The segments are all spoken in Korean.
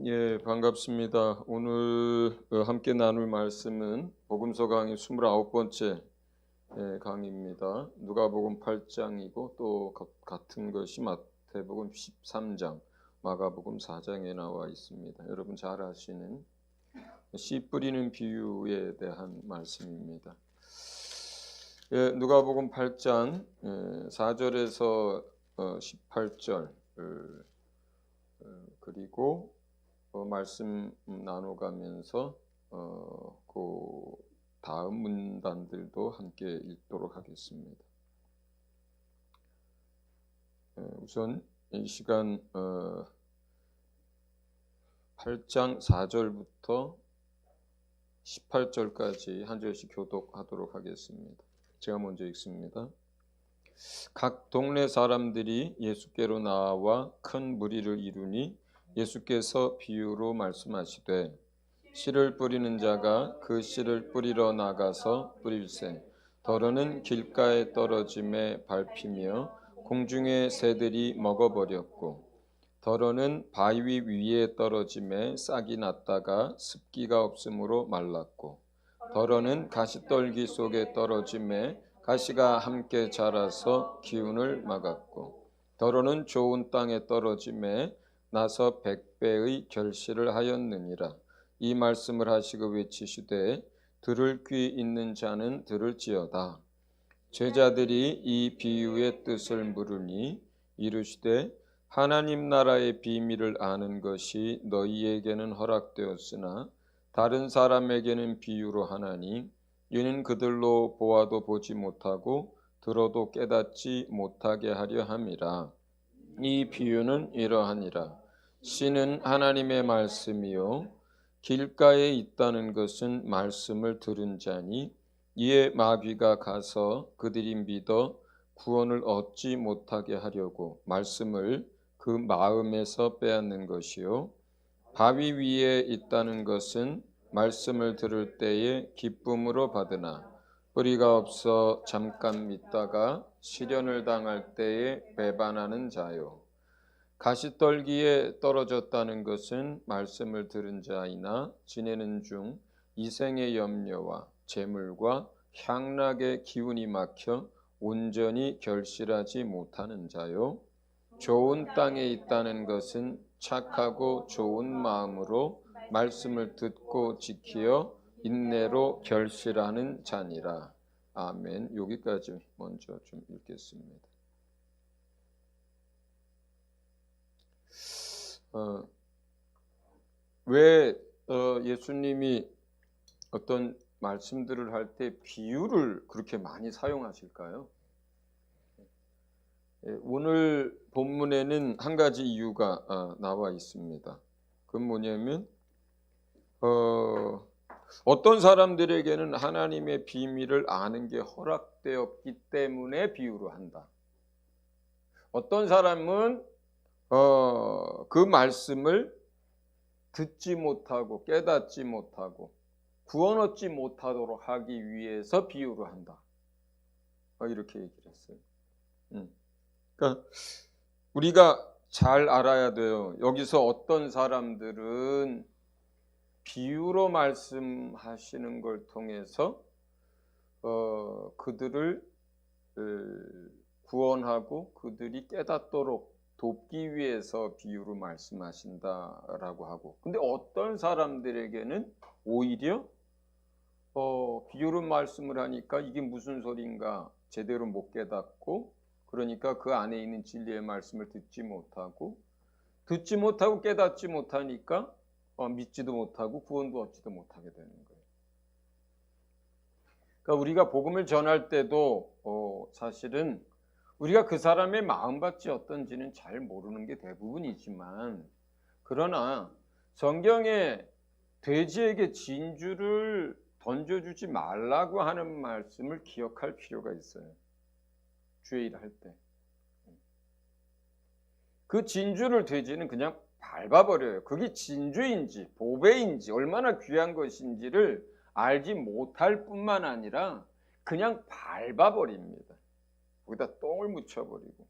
예, 반갑습니다. 오늘 함께 나눌 말씀은 복음서 강의 29번째 강의입니다. 누가복음 8장이고 또 같은 것이 마태복음 13장, 마가복음 4장에 나와 있습니다. 여러분 잘 아시는 씨 뿌리는 비유에 대한 말씀입니다. 예, 누가복음 8장 4절에서 18절 그리고 말씀 나눠가면서 그 다음 문단들도 함께 읽도록 하겠습니다. 우선 이 시간 8장 4절부터 18절까지 한 절씩 교독하도록 하겠습니다. 제가 먼저 읽습니다. 각 동네 사람들이 예수께로 나와 큰 무리를 이루니 예수께서 비유로 말씀하시되 씨를 뿌리는 자가 그 씨를 뿌리러 나가서 뿌릴새 더러는 길가에 떨어짐에 밟히며 공중의 새들이 먹어버렸고 더러는 바위 위에 떨어짐에 싹이 났다가 습기가 없으므로 말랐고 더러는 가시떨기 속에 떨어짐에 가시가 함께 자라서 기운을 막았고 더러는 좋은 땅에 떨어짐에 나서 100배의 결실을 하였느니라. 이 말씀을 하시고 외치시되 들을 귀 있는 자는 들을지어다. 제자들이 이 비유의 뜻을 물으니 이르시되 하나님 나라의 비밀을 아는 것이 너희에게는 허락되었으나 다른 사람에게는 비유로 하나니 이는 그들로 보아도 보지 못하고 들어도 깨닫지 못하게 하려 함이라. 이 비유는 이러하니라. 씨는 하나님의 말씀이요 길가에 있다는 것은 말씀을 들은 자니 이에 마귀가 가서 그들이 믿어 구원을 얻지 못하게 하려고 말씀을 그 마음에서 빼앗는 것이요 바위 위에 있다는 것은 말씀을 들을 때에 기쁨으로 받으나 뿌리가 없어 잠깐 믿다가 시련을 당할 때에 배반하는 자요 가시떨기에 떨어졌다는 것은 말씀을 들은 자이나 지내는 중 이생의 염려와 재물과 향락의 기운이 막혀 온전히 결실하지 못하는 자요 좋은 땅에 있다는 것은 착하고 좋은 마음으로 말씀을 듣고 지키어 인내로 결실하는 자니라. 아멘. 여기까지 먼저 좀 읽겠습니다. 왜 예수님이 어떤 말씀들을 할 때 비유를 그렇게 많이 사용하실까요? 오늘 본문에는 한 가지 이유가 나와 있습니다. 그건 뭐냐면 어떤 사람들에게는 하나님의 비밀을 아는 게 허락되었기 때문에 비유를 한다. 어떤 사람은 그 말씀을 듣지 못하고 깨닫지 못하고 구원 얻지 못하도록 하기 위해서 비유를 한다. 이렇게 얘기를 했어요. 그러니까 우리가 잘 알아야 돼요. 여기서 어떤 사람들은 비유로 말씀하시는 걸 통해서 그들을 구원하고 그들이 깨닫도록 돕기 위해서 비유로 말씀하신다라고 하고 근데 어떤 사람들에게는 오히려 비유로 말씀을 하니까 이게 무슨 소린가 제대로 못 깨닫고 그러니까 그 안에 있는 진리의 말씀을 듣지 못하고 깨닫지 못하니까 믿지도 못하고 구원도 얻지도 못하게 되는 거예요. 그러니까 우리가 복음을 전할 때도 사실은 우리가 그 사람의 마음밭이 어떤지는 잘 모르는 게 대부분이지만 그러나 성경에 돼지에게 진주를 던져주지 말라고 하는 말씀을 기억할 필요가 있어요. 주의 일을 할 때. 그 진주를 돼지는 그냥 밟아버려요. 그게 진주인지 보배인지 얼마나 귀한 것인지를 알지 못할 뿐만 아니라 그냥 밟아버립니다. 거기다 똥을 묻혀버리고.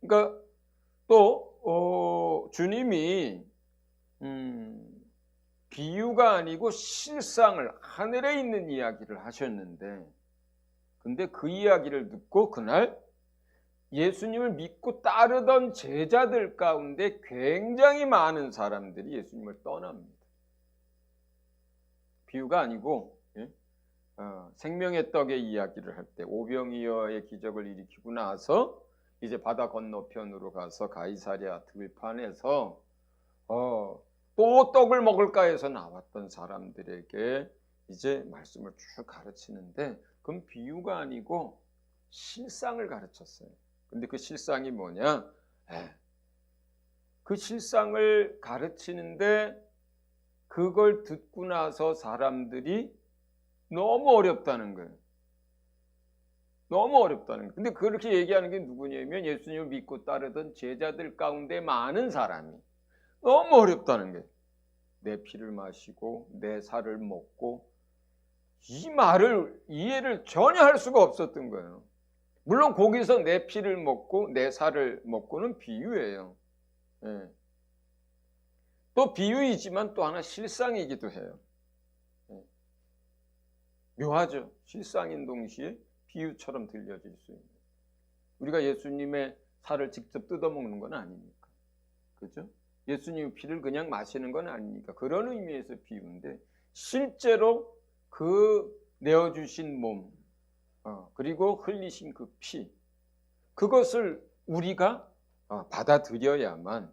그러니까 또 그리고 주님이 비유가 아니고 실상을, 하늘에 있는 이야기를 하셨는데, 근데 그 이야기를 듣고 그날 예수님을 믿고 따르던 제자들 가운데 굉장히 많은 사람들이 예수님을 떠납니다. 비유가 아니고 생명의 떡의 이야기를 할 때 오병이어의 기적을 일으키고 나서 이제 바다 건너편으로 가서 가이사랴 들판에서 또 떡을 먹을까 해서 나왔던 사람들에게 이제 말씀을 쭉 가르치는데, 그건 비유가 아니고 실상을 가르쳤어요. 근데 그 실상이 뭐냐? 그 실상을 가르치는데 그걸 듣고 나서 사람들이 너무 어렵다는 거예요. 너무 어렵다는 거예요. 근데 그렇게 얘기하는 게 누구냐면 예수님을 믿고 따르던 제자들 가운데 많은 사람이 너무 어렵다는 거예요. 내 피를 마시고 내 살을 먹고, 이 말을 이해를 전혀 할 수가 없었던 거예요. 물론 거기서 내 피를 먹고 내 살을 먹고는 비유예요. 또 비유이지만 또 하나 실상이기도 해요. 묘하죠. 실상인 동시에 비유처럼 들려질 수 있는. 우리가 예수님의 살을 직접 뜯어먹는 건 아니니까. 그죠? 예수님의 피를 그냥 마시는 건 아니니까. 그런 의미에서 비유인데, 실제로 그 내어주신 몸, 그리고 흘리신 그 피, 그것을 우리가 받아들여야만,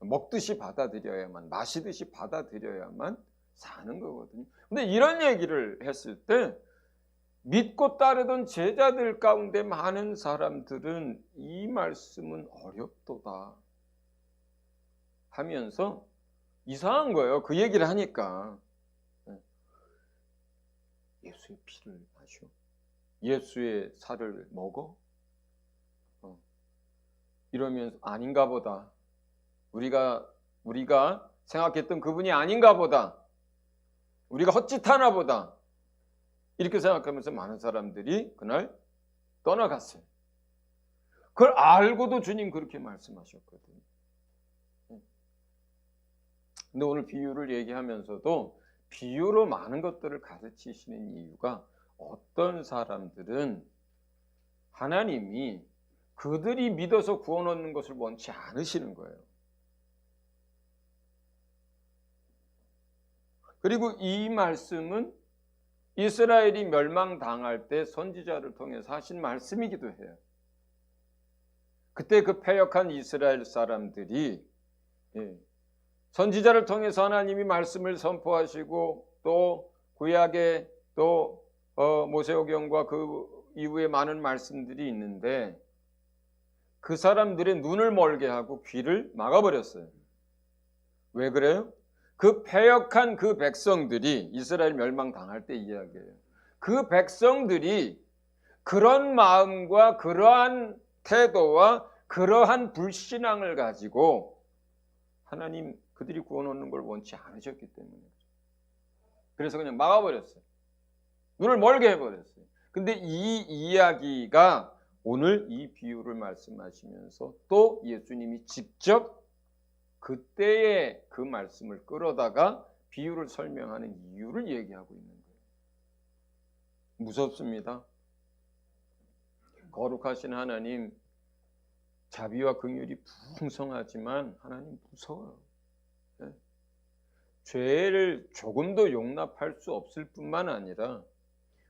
먹듯이 받아들여야만, 마시듯이 받아들여야만 사는 거거든요. 근데 이런 얘기를 했을 때 믿고 따르던 제자들 가운데 많은 사람들은 이 말씀은 어렵도다 하면서 이상한 거예요. 그 얘기를 하니까. 예수의 피를 마셔? 예수의 살을 먹어? 이러면서 아닌가 보다. 우리가 생각했던 그분이 아닌가 보다. 우리가 헛짓하나 보다. 이렇게 생각하면서 많은 사람들이 그날 떠나갔어요. 그걸 알고도 주님 그렇게 말씀하셨거든요. 근데 오늘 비유를 얘기하면서도 비유로 많은 것들을 가르치시는 이유가, 어떤 사람들은 하나님이 그들이 믿어서 구원 얻는 것을 원치 않으시는 거예요. 그리고 이 말씀은 이스라엘이 멸망당할 때 선지자를 통해서 하신 말씀이기도 해요. 그때 그 패역한 이스라엘 사람들이 선지자를 통해서 하나님이 말씀을 선포하시고, 또 구약에 또 모세오경과 그 이후에 많은 말씀들이 있는데, 그 사람들의 눈을 멀게 하고 귀를 막아버렸어요. 왜 그래요? 그 패역한 그 백성들이, 이스라엘 멸망당할 때 이야기예요. 그 백성들이 그런 마음과 그러한 태도와 그러한 불신앙을 가지고 하나님 그들이 구원 얻는 걸 원치 않으셨기 때문에, 그래서 그냥 막아버렸어요. 눈을 멀게 해버렸어요. 근데 이 이야기가 오늘 이 비유를 말씀하시면서 또 예수님이 직접 그때의 그 말씀을 끌어다가 비유를 설명하는 이유를 얘기하고 있는 거예요. 무섭습니다. 거룩하신 하나님, 자비와 긍휼이 풍성하지만 하나님 무서워요. 죄를 조금도 용납할 수 없을 뿐만 아니라,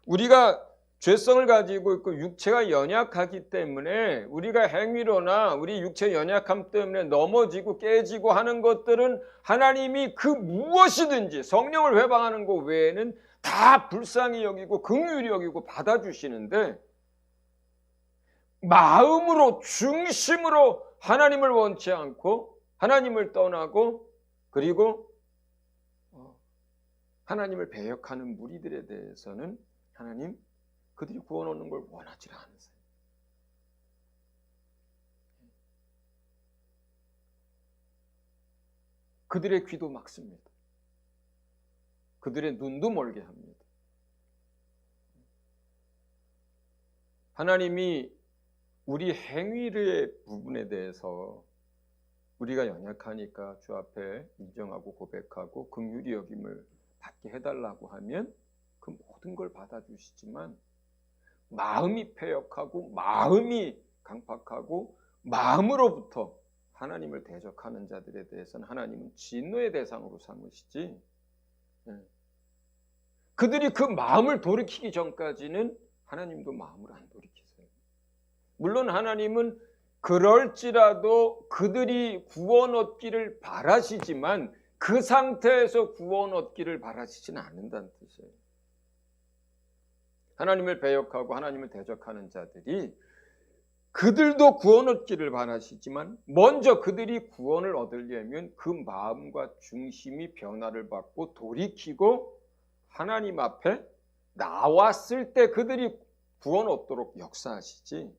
우리가 죄성을 가지고 있고 육체가 연약하기 때문에 우리가 행위로나 우리 육체 연약함 때문에 넘어지고 깨지고 하는 것들은 하나님이 그 무엇이든지 성령을 회방하는 것 외에는 다 불쌍히 여기고 긍휼히 여기고 받아주시는데, 마음으로 중심으로 하나님을 원치 않고 하나님을 떠나고 그리고 하나님을 배역하는 무리들에 대해서는 하나님 그들이 구원 얻는 걸 원하지 않으세요. 그들의 귀도 막습니다. 그들의 눈도 멀게 합니다. 하나님이 우리 행위의 부분에 대해서 우리가 연약하니까 주 앞에 인정하고 고백하고 긍휼히 여김을 받게 해달라고 하면 그 모든 걸 받아주시지만 마음이 패역하고 마음이 강팍하고 마음으로부터 하나님을 대적하는 자들에 대해서는 하나님은 진노의 대상으로 삼으시지, 그들이 그 마음을 돌이키기 전까지는 하나님도 마음을 안 돌이키세요. 물론 하나님은 그럴지라도 그들이 구원 얻기를 바라시지만 그 상태에서 구원 얻기를 바라시지는 않는다는 뜻이에요. 하나님을 배역하고 하나님을 대적하는 자들이 그들도 구원 얻기를 바라시지만 먼저 그들이 구원을 얻으려면 그 마음과 중심이 변화를 받고 돌이키고 하나님 앞에 나왔을 때 그들이 구원 얻도록 역사하시지,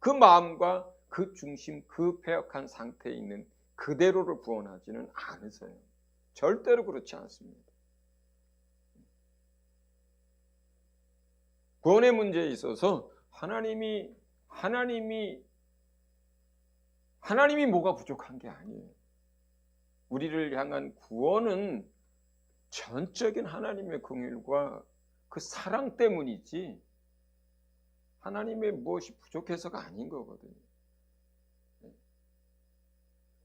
그 마음과 그 중심, 그 패역한 상태에 있는 그대로를 구원하지는 않으세요. 절대로 그렇지 않습니다. 구원의 문제에 있어서 하나님이 뭐가 부족한 게 아니에요. 우리를 향한 구원은 전적인 하나님의 긍휼과 그 사랑 때문이지 하나님의 무엇이 부족해서가 아닌 거거든요.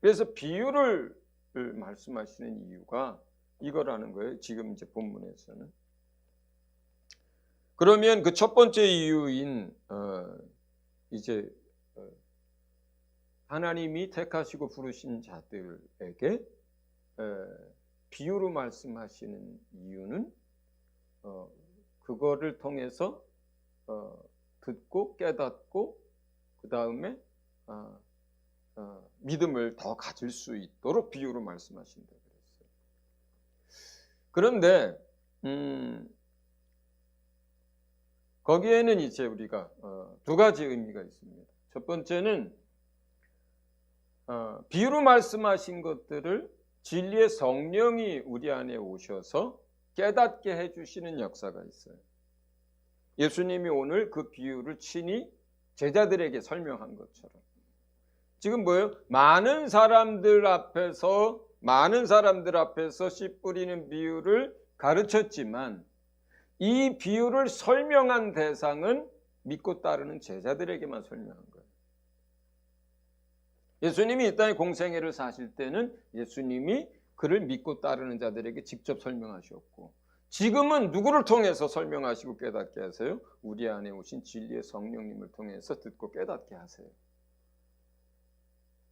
그래서 비유를 말씀하시는 이유가 이거라는 거예요. 지금 이제 본문에서는. 그러면 그 첫 번째 이유인 이제 하나님이 택하시고 부르신 자들에게 비유로 말씀하시는 이유는 그거를 통해서 듣고 깨닫고 그 다음에 믿음을 더 가질 수 있도록 비유로 말씀하신다 그랬어요. 그런데 거기에는 이제 우리가 두 가지 의미가 있습니다. 첫 번째는 비유로 말씀하신 것들을 진리의 성령이 우리 안에 오셔서 깨닫게 해주시는 역사가 있어요. 예수님이 오늘 그 비유를 친히 제자들에게 설명한 것처럼 지금 뭐예요? 많은 사람들 앞에서 씨 뿌리는 비유를 가르쳤지만 이 비유를 설명한 대상은 믿고 따르는 제자들에게만 설명한 거예요. 예수님이 이 땅에 공생애를 사실 때는 예수님이 그를 믿고 따르는 자들에게 직접 설명하셨고 지금은 누구를 통해서 설명하시고 깨닫게 하세요? 우리 안에 오신 진리의 성령님을 통해서 듣고 깨닫게 하세요.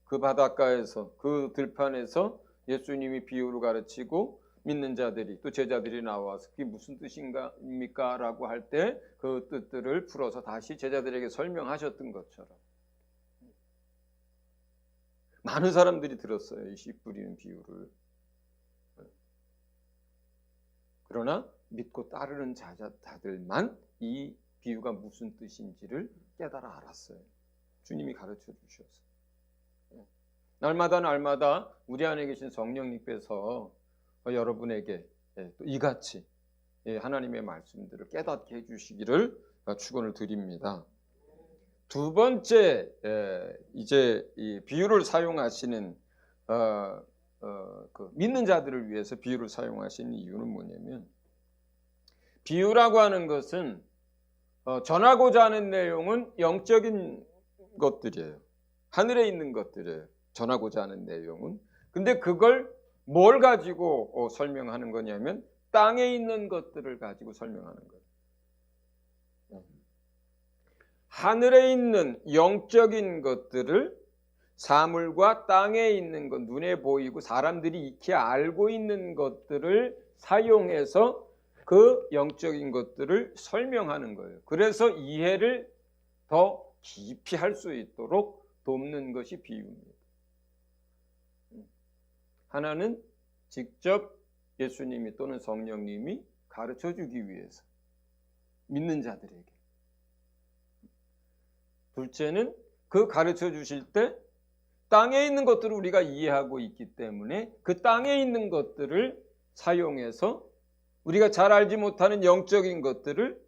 그 바닷가에서 그 들판에서 예수님이 비유를 가르치고 믿는 자들이 또 제자들이 나와서 그게 무슨 뜻입니까? 라고 할 때 그 뜻들을 풀어서 다시 제자들에게 설명하셨던 것처럼 많은 사람들이 들었어요. 이 씨 뿌리는 비유를. 그러나 믿고 따르는 자들만 이 비유가 무슨 뜻인지를 깨달아 알았어요. 주님이 가르쳐 주셔서. 날마다 우리 안에 계신 성령님께서 여러분에게 또 이같이 하나님의 말씀들을 깨닫게 해주시기를 축원을 드립니다. 두 번째 이제 이 비유를 사용하시는 그 믿는 자들을 위해서 비유를 사용하시는 이유는 뭐냐면 비유라고 하는 것은 전하고자 하는 내용은 영적인 것들이에요. 하늘에 있는 것들이에요. 전하고자 하는 내용은. 근데 그걸 뭘 가지고 설명하는 거냐면 땅에 있는 것들을 가지고 설명하는 거예요. 하늘에 있는 영적인 것들을 사물과 땅에 있는 것, 눈에 보이고 사람들이 익히 알고 있는 것들을 사용해서 그 영적인 것들을 설명하는 거예요. 그래서 이해를 더 깊이 할 수 있도록 돕는 것이 비유입니다. 하나는 직접 예수님이 또는 성령님이 가르쳐주기 위해서 믿는 자들에게. 둘째는 그 가르쳐 주실 때 땅에 있는 것들을 우리가 이해하고 있기 때문에 그 땅에 있는 것들을 사용해서 우리가 잘 알지 못하는 영적인 것들을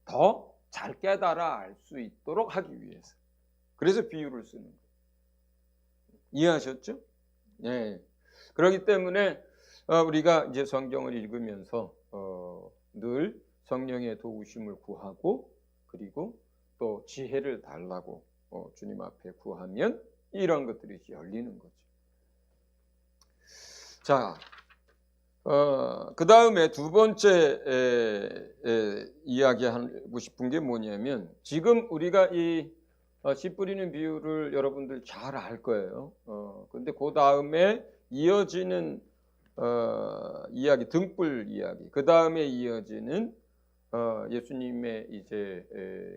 더 잘 깨달아 알 수 있도록 하기 위해서. 그래서 비유를 쓰는 거예요. 이해하셨죠? 예. 그렇기 때문에 우리가 이제 성경을 읽으면서 늘 성령의 도우심을 구하고 그리고 또 지혜를 달라고 주님 앞에 구하면 이런 것들이 열리는 거죠. 자, 그 다음에 두 번째 이야기하고 싶은 게 뭐냐면 지금 우리가 이 씨 뿌리는 비유를 여러분들 잘 알 거예요. 근데 그 다음에 이어지는 이야기, 등불 이야기. 그 다음에 이어지는 예수님의 이제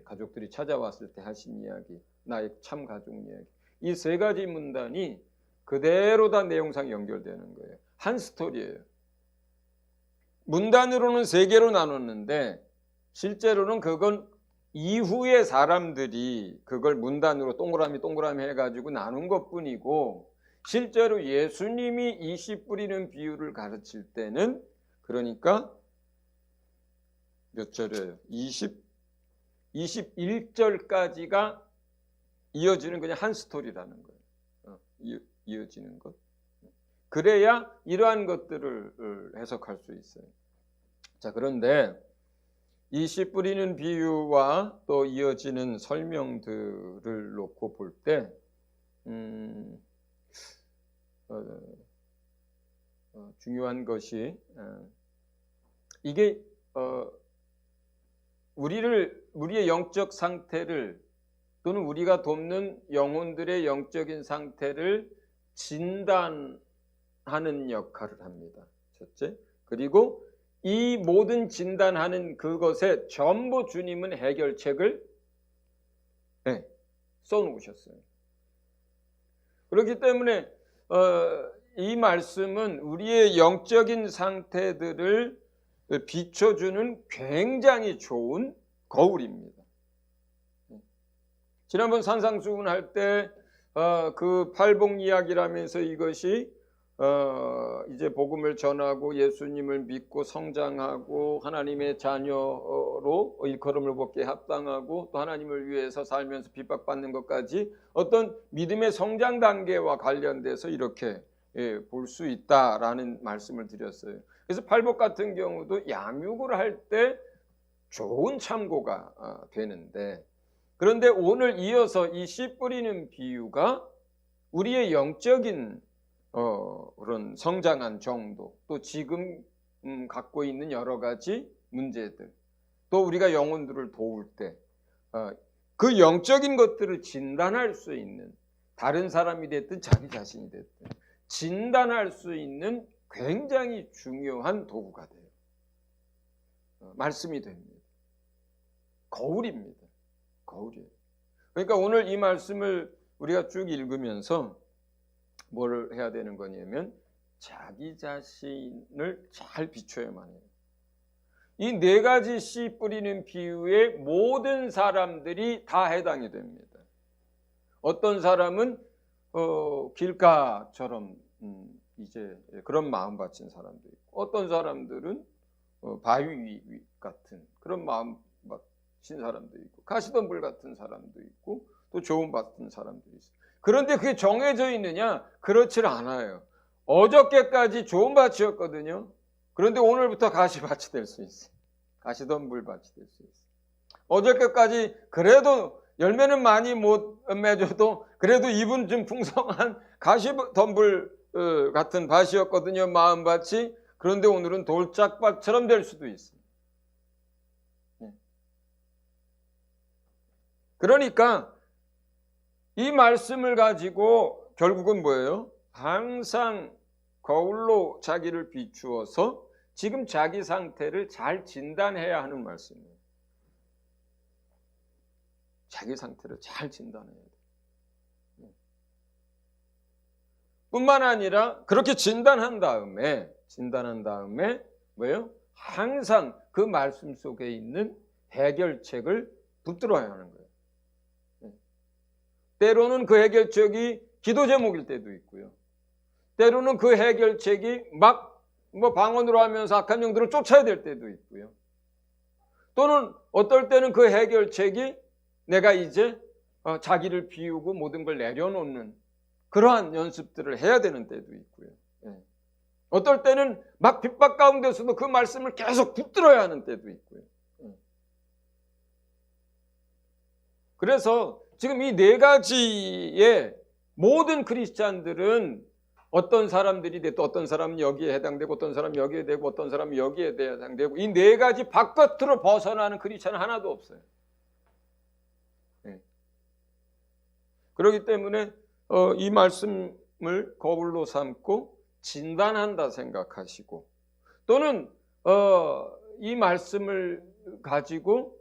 가족들이 찾아왔을 때 하신 이야기, 나의 참 가족 이야기. 이 세 가지 문단이 그대로 다 내용상 연결되는 거예요. 한 스토리예요. 문단으로는 세 개로 나눴는데 실제로는 그건 이후에 사람들이 그걸 문단으로 동그라미 해가지고 나눈 것뿐이고 실제로 예수님이 이 씨 뿌리는 비유를 가르칠 때는 그러니까 몇 절이에요? 21절까지가 이어지는 그냥 한 스토리라는 거예요. 이어지는 것. 그래야 이러한 것들을 해석할 수 있어요. 자, 그런데 이 씨 뿌리는 비유와 또 이어지는 설명들을 놓고 볼 때 중요한 것이 이게 우리의 영적 상태를 또는 우리가 돕는 영혼들의 영적인 상태를 진단하는 역할을 합니다. 첫째. 그리고 이 모든 진단하는 그것에 전부 주님은 해결책을 써놓으셨어요. 그렇기 때문에 이 말씀은 우리의 영적인 상태들을 비춰주는 굉장히 좋은 거울입니다. 지난번 산상수훈 할 때 그 팔복 이야기라면서 이것이 이제 복음을 전하고 예수님을 믿고 성장하고 하나님의 자녀로 일컬음을 받게 합당하고 또 하나님을 위해서 살면서 핍박받는 것까지 어떤 믿음의 성장 단계와 관련돼서 이렇게 볼 수 있다라는 말씀을 드렸어요. 그래서 팔복 같은 경우도 양육을 할 때 좋은 참고가 되는데 그런데 오늘 이어서 이 씨 뿌리는 비유가 우리의 영적인 그런 성장한 정도, 또 지금 갖고 있는 여러 가지 문제들, 또 우리가 영혼들을 도울 때 그 영적인 것들을 진단할 수 있는 다른 사람이 됐든 자기 자신이 됐든 진단할 수 있는 굉장히 중요한 도구가 돼요. 말씀이 됩니다. 거울입니다. 거울이에요. 그러니까 오늘 이 말씀을 우리가 쭉 읽으면서 뭘 해야 되는 거냐면 자기 자신을 잘 비춰야만 해요. 이 네 가지 씨 뿌리는 비유에 모든 사람들이 다 해당이 됩니다. 어떤 사람은 길가처럼 이제 그런 마음 바친 사람도 있고 어떤 사람들은 바위 같은 그런 마음 바친 사람도 있고 가시덤불 같은 사람도 있고 또 조언 받은 사람들이 있어요. 그런데 그게 정해져 있느냐? 그렇지 않아요. 어저께까지 좋은 밭이었거든요. 그런데 오늘부터 가시밭이 될 수 있어요. 가시덤불 밭이 될 수 있어요. 어저께까지 그래도 열매는 많이 못 맺어도 그래도 잎은 좀 풍성한 가시덤불 같은 밭이었거든요. 마음밭이. 그런데 오늘은 돌짝밭처럼 될 수도 있어요. 그러니까 이 말씀을 가지고 결국은 뭐예요? 항상 거울로 자기를 비추어서 지금 자기 상태를 잘 진단해야 하는 말씀이에요. 자기 상태를 잘 진단해야 돼요. 뿐만 아니라 그렇게 진단한 다음에 뭐예요? 항상 그 말씀 속에 있는 해결책을 붙들어야 하는 거예요. 때로는 그 해결책이 기도 제목일 때도 있고요. 때로는 그 해결책이 막 방언으로 하면서 악한 영들을 쫓아야 될 때도 있고요. 또는 어떨 때는 그 해결책이 내가 이제 자기를 비우고 모든 걸 내려놓는 그러한 연습들을 해야 되는 때도 있고요. 예. 어떨 때는 막 핍박 가운데서도 그 말씀을 계속 붙들어야 하는 때도 있고요. 예. 그래서 지금 이 네 가지의 모든 크리스찬들은 어떤 사람들이 됐든 어떤 사람은 여기에 해당되고 어떤 사람은 여기에 되고 어떤 사람은 여기에 해당되고 이 네 가지 바깥으로 벗어나는 크리스찬은 하나도 없어요. 네. 그렇기 때문에 이 말씀을 거울로 삼고 진단한다 생각하시고 또는 이 말씀을 가지고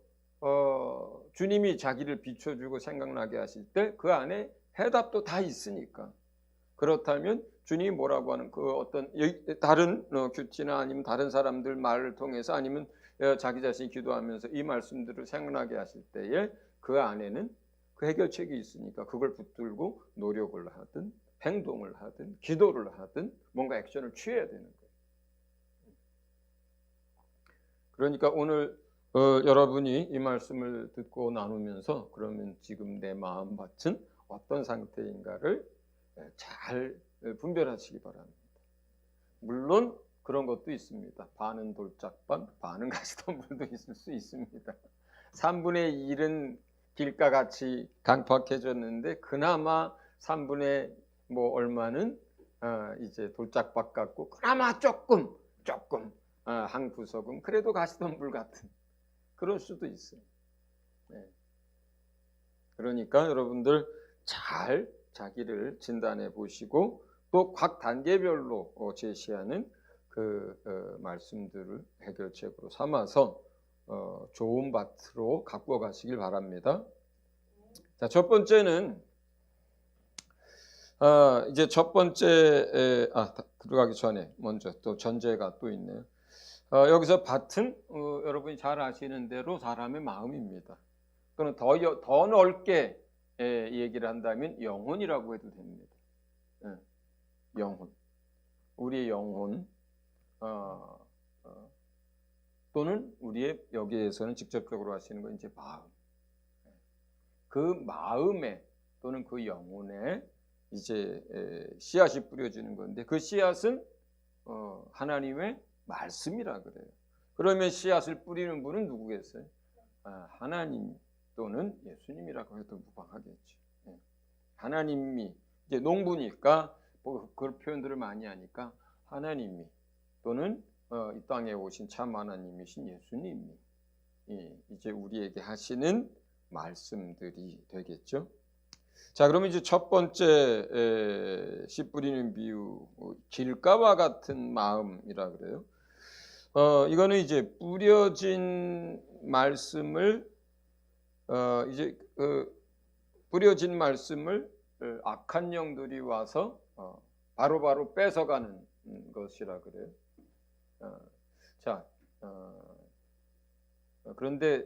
주님이 자기를 비춰주고 생각나게 하실 때 그 안에 해답도 다 있으니까 그렇다면 주님이 뭐라고 하는 그 어떤 다른 규티나 아니면 다른 사람들 말을 통해서 아니면 자기 자신이 기도하면서 이 말씀들을 생각나게 하실 때에 그 안에는 그 해결책이 있으니까 그걸 붙들고 노력을 하든 행동을 하든 기도를 하든 뭔가 액션을 취해야 되는 거예요. 그러니까 오늘 여러분이 이 말씀을 듣고 나누면서 그러면 지금 내 마음밭은 어떤 상태인가를 잘 분별하시기 바랍니다. 물론 그런 것도 있습니다. 반은 돌짝밭, 반은 가시덤불도 있을 수 있습니다. 3분의 1은 길가 같이 강팍해졌는데 그나마 3분의 뭐 얼마는 이제 돌짝밭 같고 그나마 조금 한 구석은 그래도 가시덤불 같은 그럴 수도 있어요. 네. 그러니까 여러분들 잘 자기를 진단해 보시고 또 각 단계별로 제시하는 그 말씀들을 해결책으로 삼아서 좋은 밭으로 갖고 가시길 바랍니다. 자, 첫 번째는 이제 첫 번째 들어가기 전에 먼저 또 전제가 또 있네요. 여기서 밭은 여러분이 잘 아시는 대로 사람의 마음입니다. 또는 더 넓게 얘기를 한다면 영혼이라고 해도 됩니다. 영혼, 우리의 영혼 또는 우리의 여기에서는 직접적으로 하시는 건 이제 마음. 그 마음에 또는 그 영혼에 이제 씨앗이 뿌려지는 건데 그 씨앗은 하나님의 말씀이라 그래요. 그러면 씨앗을 뿌리는 분은 누구겠어요? 하나님 또는 예수님이라고 해도 무방하겠죠. 하나님이 이제 농부니까 뭐 그런 표현들을 많이 하니까 하나님이 또는 이 땅에 오신 참 하나님이신 예수님이 이제 우리에게 하시는 말씀들이 되겠죠. 자, 그러면 이제 첫 번째 씨 뿌리는 비유, 길가와 같은 마음이라 그래요. 이거는 이제 뿌려진 말씀을 뿌려진 말씀을 악한 영들이 와서 바로바로 뺏어가는 것이라 그래요. 그런데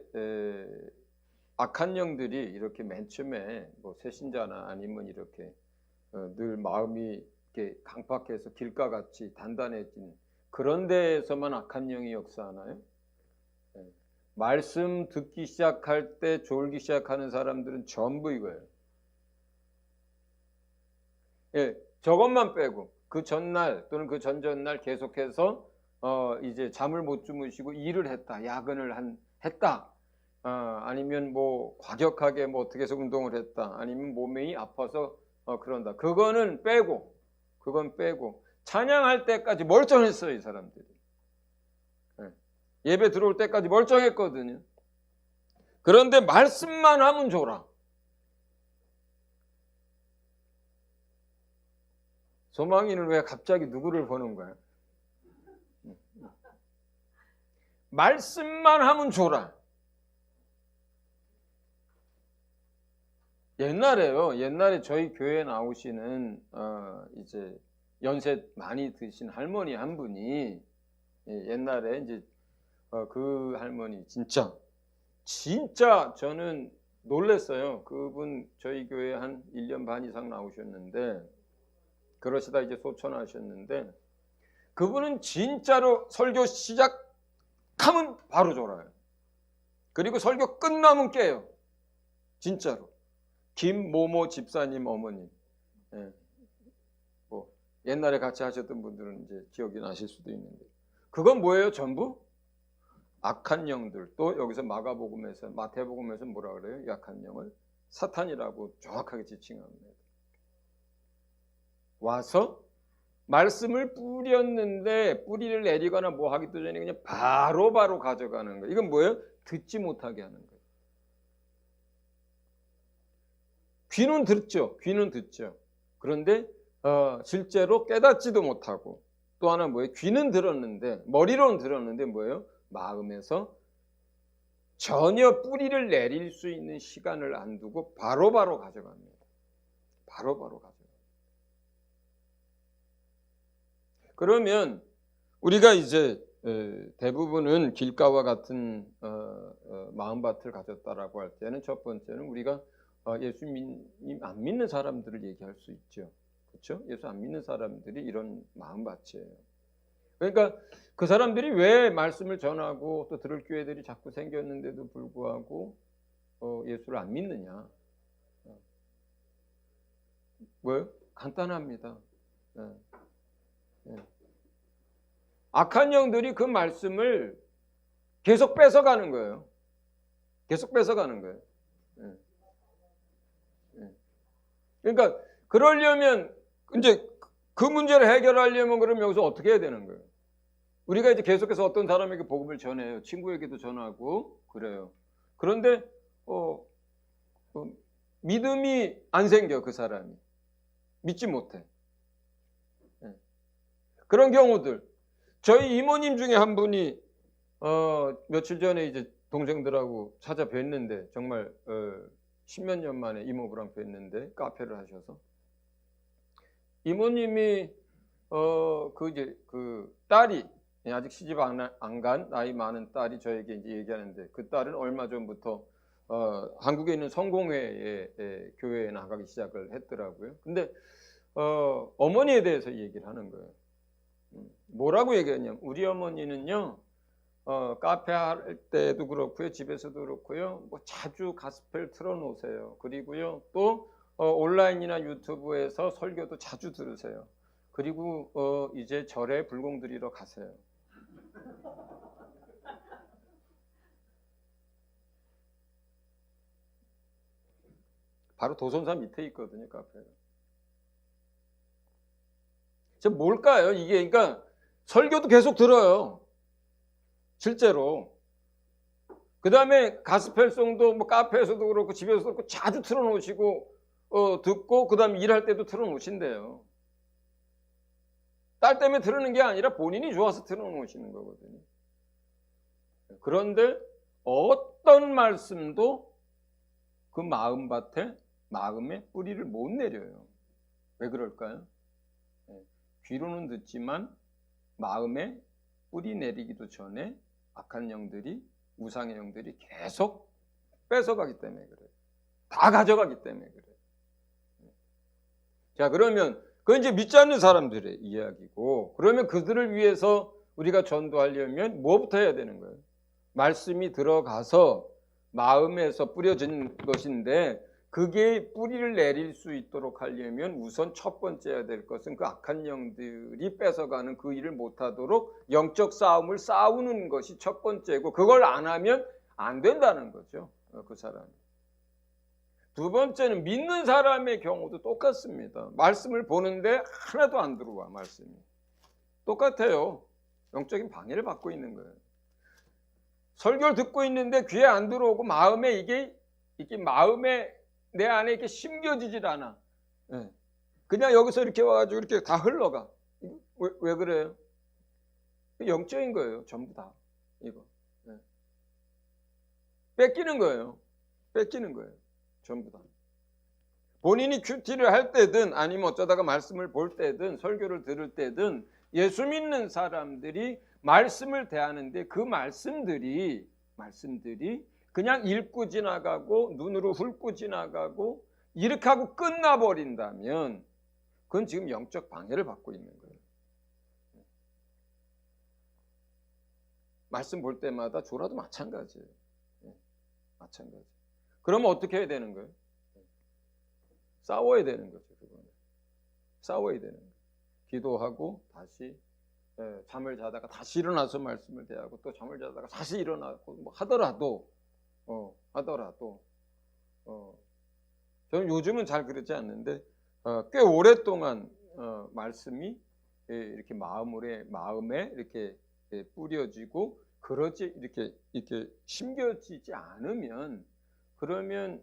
악한 영들이 이렇게 맨 처음에 뭐 새신자나 아니면 이렇게 늘 마음이 이렇게 강팍해서 길가같이 단단해진 그런 데에서만 악한 영이 역사하나요? 말씀 듣기 시작할 때 졸기 시작하는 사람들은 전부 이거예요. 저것만 빼고 그 전날 또는 그 전전날 계속해서 이제 잠을 못 주무시고 일을 했다, 야근을 했다. 아니면 뭐 과격하게 뭐 어떻게 해서 운동을 했다. 아니면 몸이 아파서 그런다. 그건 빼고 찬양할 때까지 멀쩡했어요, 이 사람들이. 예배 들어올 때까지 멀쩡했거든요. 그런데 말씀만 하면 좋라. 소망이는 왜 갑자기 누구를 보는 거야? 말씀만 하면 좋라. 옛날에 저희 교회에 나오시는 이제 연세 많이 드신 할머니 한 분이 옛날에 이제 그 할머니 진짜 저는 놀랐어요. 그분 저희 교회에 한 1년 반 이상 나오셨는데 그러시다 이제 소천하셨는데 그분은 진짜로 설교 시작하면 바로 졸아요. 그리고 설교 끝나면 깨요. 진짜로. 김모모 집사님 어머니. 옛날에 같이 하셨던 분들은 이제 기억이 나실 수도 있는데, 그건 뭐예요? 전부 악한 영들. 또 여기서 마태복음에서 뭐라 그래요? 약한 영을 사탄이라고 정확하게 지칭합니다. 와서 말씀을 뿌렸는데 뿌리를 내리거나 뭐 하기도 전에 그냥 바로 가져가는 거예요. 이건 뭐예요? 듣지 못하게 하는 거예요. 귀는 듣죠. 귀는 듣죠. 그런데 실제로 깨닫지도 못하고, 또 하나 뭐예요? 귀는 들었는데, 머리로는 들었는데 뭐예요? 마음에서 전혀 뿌리를 내릴 수 있는 시간을 안 두고 바로바로 가져갑니다. 바로바로 가져갑니다. 그러면 우리가 이제 대부분은 길가와 같은 마음밭을 가졌다라고 할 때는, 첫 번째는 우리가 예수님 안 믿는 사람들을 얘기할 수 있죠. 그렇죠? 예수 안 믿는 사람들이 이런 마음밭이에요. 그러니까 그 사람들이 왜 말씀을 전하고 또 들을 교회들이 자꾸 생겼는데도 불구하고 예수를 안 믿느냐? 뭐요? 간단합니다. 악한 영들이 그 말씀을 계속 뺏어가는 거예요. 계속 뺏어가는 거예요. 그러니까 그러려면 이제 그 문제를 해결하려면 그럼 여기서 어떻게 해야 되는 거예요? 우리가 이제 계속해서 어떤 사람에게 복음을 전해요. 친구에게도 전하고 그래요. 그런데 믿음이 안 생겨. 그 사람이 믿지 못해. 그런 경우들. 저희 이모님 중에 한 분이 며칠 전에 이제 동생들하고 찾아뵀는데, 정말 10몇 년 만에 이모부랑 뵀는데 카페를 하셔서, 이모님이 그 딸이 아직 시집 안 간 나이 많은 딸이 저에게 이제 얘기하는데, 그 딸은 얼마 전부터 한국에 있는 성공회의 교회에 나가기 시작을 했더라고요. 근데 어머니에 대해서 얘기를 하는 거예요. 뭐라고 얘기했냐면, 우리 어머니는요 카페 할 때도 그렇고요, 집에서도 그렇고요, 뭐 자주 가스펠 틀어놓으세요. 그리고요 또 온라인이나 유튜브에서 설교도 자주 들으세요. 그리고 이제 절에 불공 드리러 가세요. 바로 도선산 밑에 있거든요, 카페가. 뭘까요? 이게, 그러니까 설교도 계속 들어요. 실제로. 그 다음에 가스펠송도 뭐 카페에서도 그렇고 집에서도 그렇고 자주 틀어놓으시고 듣고, 그 다음에 일할 때도 틀어놓으신대요. 딸 때문에 들으는 게 아니라 본인이 좋아서 틀어놓으시는 거거든요. 그런데 어떤 말씀도 그 마음에 뿌리를 못 내려요. 왜 그럴까요? 귀로는 듣지만 마음에 뿌리 내리기도 전에 악한 영들이, 우상의 영들이 계속 뺏어가기 때문에 그래요. 다 가져가기 때문에 그래요. 자, 그러면 그건 이제 믿지 않는 사람들의 이야기고, 그러면 그들을 위해서 우리가 전도하려면 뭐부터 해야 되는 거예요? 말씀이 들어가서 마음에서 뿌려진 것인데, 그게 뿌리를 내릴 수 있도록 하려면 우선 첫 번째 해야 될 것은 그 악한 영들이 뺏어가는 그 일을 못하도록 영적 싸움을 싸우는 것이 첫 번째고, 그걸 안 하면 안 된다는 거죠, 그 사람이. 두 번째는 믿는 사람의 경우도 똑같습니다. 말씀을 보는데 하나도 안 들어와. 말씀이 똑같아요. 영적인 방해를 받고 있는 거예요. 설교를 듣고 있는데 귀에 안 들어오고 마음에 이게 마음에 내 안에 이렇게 심겨지질 않아. 그냥 여기서 이렇게 와가지고 이렇게 다 흘러가. 왜 그래요? 영적인 거예요. 전부 다 이거. 뺏기는 거예요. 뺏기는 거예요. 전부 다. 본인이 큐티를 할 때든 아니면 어쩌다가 말씀을 볼 때든 설교를 들을 때든 예수 믿는 사람들이 말씀을 대하는데, 그 말씀들이 그냥 읽고 지나가고 눈으로 훑고 지나가고 이렇게 하고 끝나버린다면 그건 지금 영적 방해를 받고 있는 거예요. 말씀 볼 때마다 졸아도 마찬가지예요. 마찬가지. 그러면 어떻게 해야 되는 거예요? 싸워야 되는 거죠. 그거는. 싸워야 되는 거예요. 기도하고 다시 잠을 자다가 다시 일어나서 말씀을 대하고 또 잠을 자다가 다시 일어나고 뭐 하더라도 저는 요즘은 잘 그러지 않는데 꽤 오랫동안 말씀이 이렇게 마음에 이렇게 뿌려지고 그러지 이렇게 심겨지지 않으면 그러면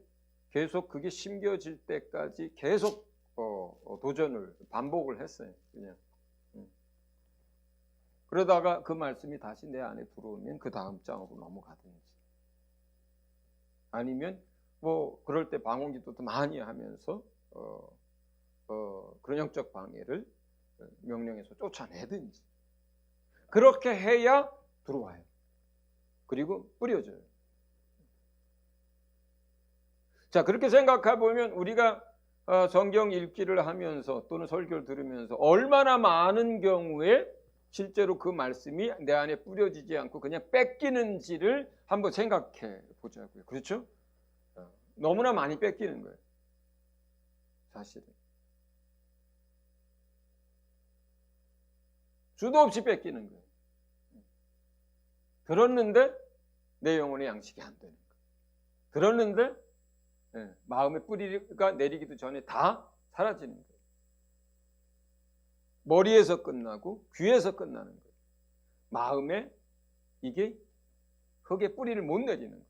계속 그게 심겨질 때까지 계속 도전을 반복을 했어요. 그냥 그러다가 그 말씀이 다시 내 안에 들어오면 그 다음 장으로 넘어가든지 아니면 뭐 그럴 때 방언기도도 많이 하면서 그런 영적 방해를 명령해서 쫓아내든지 그렇게 해야 들어와요. 그리고 뿌려져요. 자, 그렇게 생각해 보면 우리가 성경 읽기를 하면서 또는 설교를 들으면서 얼마나 많은 경우에 실제로 그 말씀이 내 안에 뿌려지지 않고 그냥 뺏기는지를 한번 생각해 보자고요. 그렇죠? 너무나 많이 뺏기는 거예요. 사실은. 수도 없이 뺏기는 거예요. 들었는데 내 영혼의 양식이 안 되는 거예요. 들었는데 마음의 뿌리가 내리기도 전에 다 사라지는 거예요. 머리에서 끝나고 귀에서 끝나는 거예요. 마음에 이게 흙에 뿌리를 못 내리는 거예요.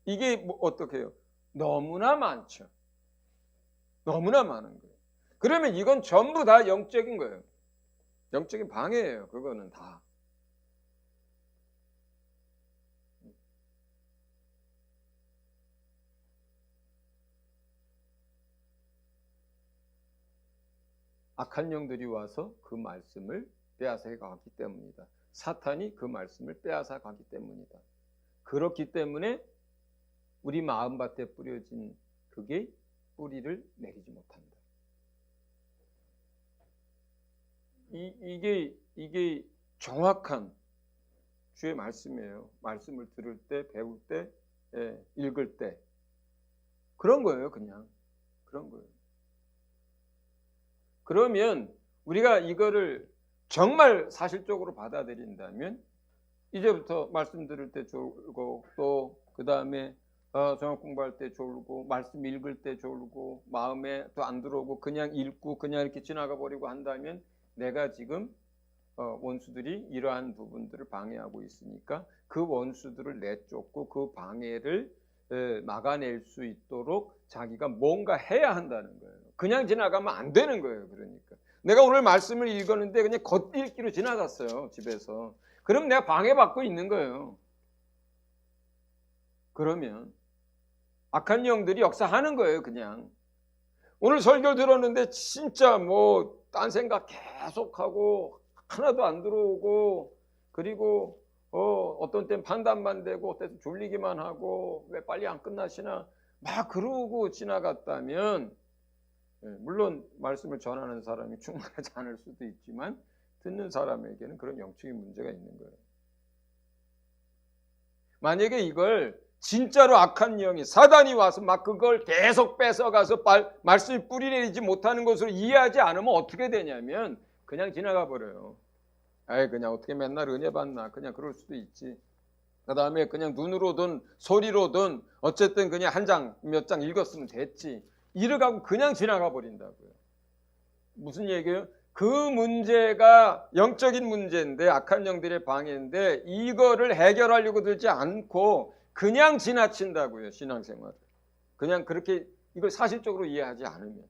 이게 뭐 어떻게 해요? 너무나 많죠. 너무나 많은 거예요. 그러면 이건 전부 다 영적인 거예요. 영적인 방해예요. 그거는 다. 악한 영들이 와서 그 말씀을 빼앗아 가기 때문이다. 사탄이 그 말씀을 빼앗아 가기 때문이다. 그렇기 때문에 우리 마음밭에 뿌려진 그게 뿌리를 내리지 못한다. 이게 정확한 주의 말씀이에요. 말씀을 들을 때, 배울 때, 읽을 때 그런 거예요. 그냥 그런 거예요. 그러면 우리가 이거를 정말 사실적으로 받아들인다면 이제부터 말씀 들을 때 졸고 또 그 다음에 저녁 공부할 때 졸고 말씀 읽을 때 졸고 마음에 또 안 들어오고 그냥 읽고 그냥 이렇게 지나가 버리고 한다면 내가 지금 원수들이 이러한 부분들을 방해하고 있으니까 그 원수들을 내쫓고 그 방해를 막아낼 수 있도록 자기가 뭔가 해야 한다는 거예요. 그냥 지나가면 안 되는 거예요. 그러니까 내가 오늘 말씀을 읽었는데 그냥 겉읽기로 지나갔어요. 집에서. 그럼 내가 방해받고 있는 거예요. 그러면 악한 영들이 역사하는 거예요. 그냥 오늘 설교 들었는데 진짜 뭐 딴 생각 계속하고 하나도 안 들어오고 그리고 어떤 땐 판단만 되고 어떤 땐 졸리기만 하고 왜 빨리 안 끝나시나 막 그러고 지나갔다면 물론 말씀을 전하는 사람이 충분하지 않을 수도 있지만 듣는 사람에게는 그런 영적인 문제가 있는 거예요. 만약에 이걸 진짜로 악한 영이 사단이 와서 막 그걸 계속 뺏어가서 말씀이 뿌리내리지 못하는 것으로 이해하지 않으면 어떻게 되냐면 그냥 지나가 버려요. 그냥 어떻게 맨날 은혜 받나 그냥 그럴 수도 있지. 그 다음에 그냥 눈으로든 소리로든 어쨌든 그냥 한 장 몇 장 읽었으면 됐지. 이러가고 그냥 지나가 버린다고요. 무슨 얘기예요? 그 문제가 영적인 문제인데 악한 영들의 방해인데 이거를 해결하려고 들지 않고 그냥 지나친다고요. 신앙생활을. 그냥 그렇게 이걸 사실적으로 이해하지 않으면.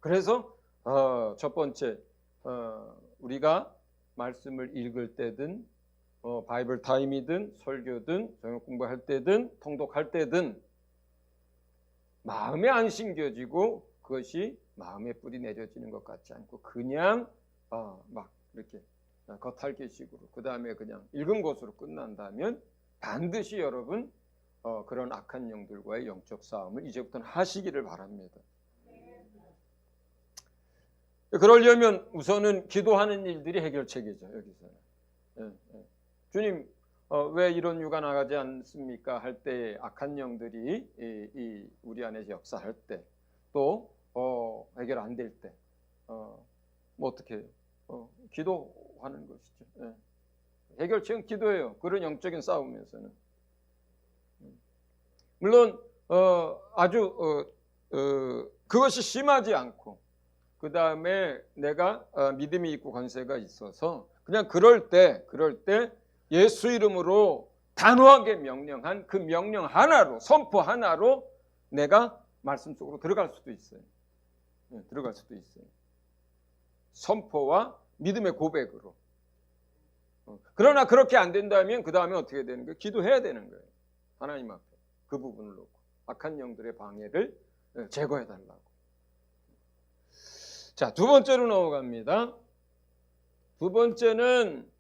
그래서 첫 번째 우리가 말씀을 읽을 때든 바이블 타임이든 설교든 저녁 공부할 때든 통독할 때든 마음에 안 심겨지고 그것이 마음에 뿌리 내려지는 것 같지 않고 그냥 막 이렇게 겉핥기식으로 그 다음에 그냥 읽은 것으로 끝난다면 반드시 여러분 그런 악한 영들과의 영적 싸움을 이제부터는 하시기를 바랍니다. 그러려면 우선은 기도하는 일들이 해결책이죠. 여기서는 주님 왜 이런 유가 나가지 않습니까? 할 때 악한 영들이 우리 안에서 역사할 때, 또 해결 안 될 때, 뭐 어떻게 해요? 기도하는 것이죠. 예. 해결책은 기도예요. 그런 영적인 싸움에서는. 물론 아주 그것이 심하지 않고, 그 다음에 내가 믿음이 있고 권세가 있어서 그냥 그럴 때 예수 이름으로 단호하게 명령한 그 명령 하나로, 선포 하나로 내가 말씀 속으로 들어갈 수도 있어요. 들어갈 수도 있어요. 선포와 믿음의 고백으로. 그러나 그렇게 안 된다면 그 다음에 어떻게 되는 거예요? 기도해야 되는 거예요. 하나님 앞에 그 부분을 놓고 악한 영들의 방해를 제거해 달라고. 자, 두 번째로 넘어갑니다. 두 번째는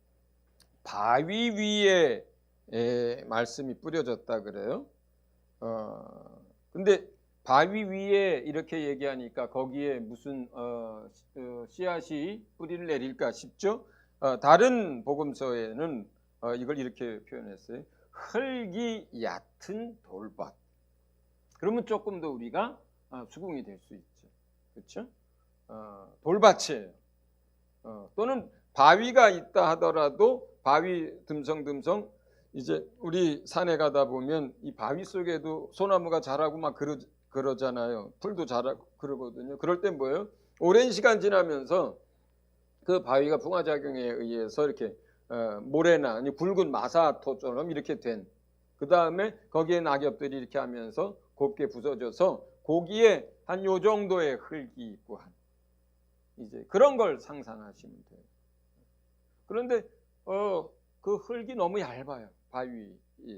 바위 위에 말씀이 뿌려졌다 그래요. 근데 바위 위에 이렇게 얘기하니까 거기에 무슨 씨앗이 뿌리를 내릴까 싶죠. 다른 복음서에는 이걸 이렇게 표현했어요. 흙이 얕은 돌밭. 그러면 조금 더 우리가 수긍이 될 수 있죠. 그렇죠? 돌밭이에요. 또는 바위가 있다 하더라도 바위 듬성듬성, 이제 우리 산에 가다 보면 이 바위 속에도 소나무가 자라고 막 그러잖아요. 풀도 자라고 그러거든요. 그럴 땐 뭐예요? 오랜 시간 지나면서 그 바위가 풍화작용에 의해서 이렇게 모래나 아니 굵은 마사토처럼 이렇게 된, 그 다음에 거기에 낙엽들이 이렇게 하면서 곱게 부서져서 거기에 한 요 정도의 흙이 있고 한, 이제 그런 걸 상상하시면 돼요. 그런데 그 흙이 너무 얇아요. 바위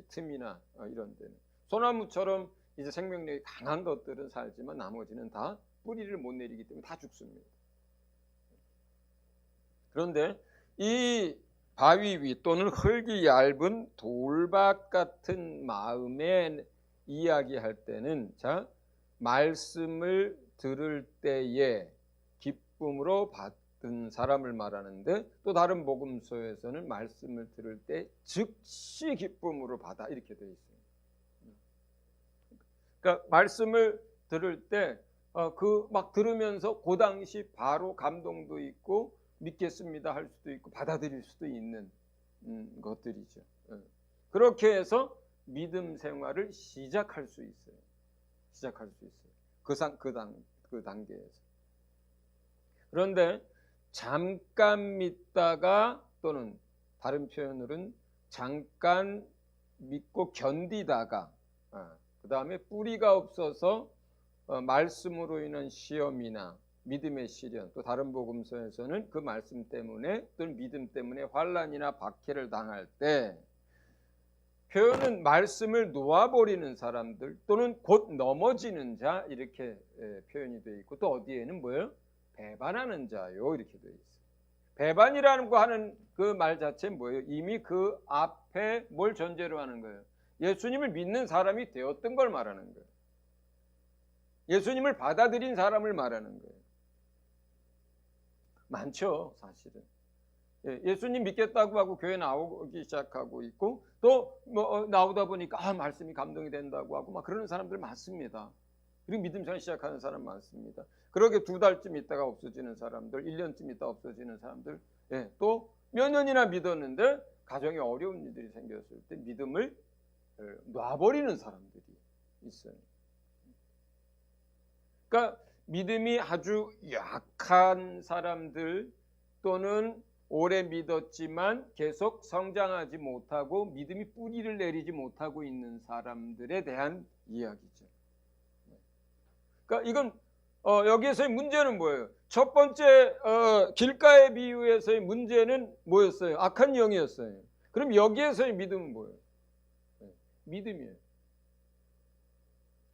틈이나 이런 데는. 소나무처럼 이제 생명력이 강한 것들은 살지만 나머지는 다 뿌리를 못 내리기 때문에 다 죽습니다. 그런데 이 바위 위 또는 흙이 얇은 돌밭 같은 마음에 이야기할 때는, 자, 말씀을 들을 때에 기쁨으로 받은 사람을 말하는데, 또 다른 복음서에서는 말씀을 들을 때 즉시 기쁨으로 받아 이렇게 되어 있어요. 그러니까 말씀을 들을 때 그 막 들으면서 그 당시 바로 감동도 있고 믿겠습니다 할 수도 있고 받아들일 수도 있는 것들이죠. 그렇게 해서 믿음 생활을 시작할 수 있어요. 시작할 수 있어요. 그 단계에서. 그런데 잠깐 믿다가, 또는 다른 표현으로는 잠깐 믿고 견디다가 그 다음에 뿌리가 없어서 말씀으로 인한 시험이나 믿음의 시련, 또 다른 복음서에서는 그 말씀 때문에 또는 믿음 때문에 환난이나 박해를 당할 때, 표현은 말씀을 놓아버리는 사람들 또는 곧 넘어지는 자 이렇게 표현이 되어 있고, 또 어디에는 뭐예요? 배반하는 자요 이렇게 되어 있어요. 배반이라는 거 하는 그 말 자체는 뭐예요? 이미 그 앞에 뭘 전제로 하는 거예요? 예수님을 믿는 사람이 되었던 걸 말하는 거예요. 예수님을 받아들인 사람을 말하는 거예요. 많죠, 사실은. 예수님 믿겠다고 하고 교회 나오기 시작하고 있고, 또 뭐 나오다 보니까 말씀이 감동이 된다고 하고 막 그러는 사람들 많습니다. 그리고 믿음 생활 시작하는 사람 많습니다. 그러게 2달쯤 있다가 없어지는 사람들, 1년쯤 있다가 없어지는 사람들, 또 몇 년이나 믿었는데 가정에 어려운 일들이 생겼을 때 믿음을 놔버리는 사람들이 있어요. 그러니까 믿음이 아주 약한 사람들, 또는 오래 믿었지만 계속 성장하지 못하고 믿음이 뿌리를 내리지 못하고 있는 사람들에 대한 이야기죠. 그러니까 이건 여기에서의 문제는 뭐예요? 첫 번째 길가의 비유에서의 문제는 뭐였어요? 악한 영이었어요. 그럼 여기에서의 믿음은 뭐예요? 믿음이에요.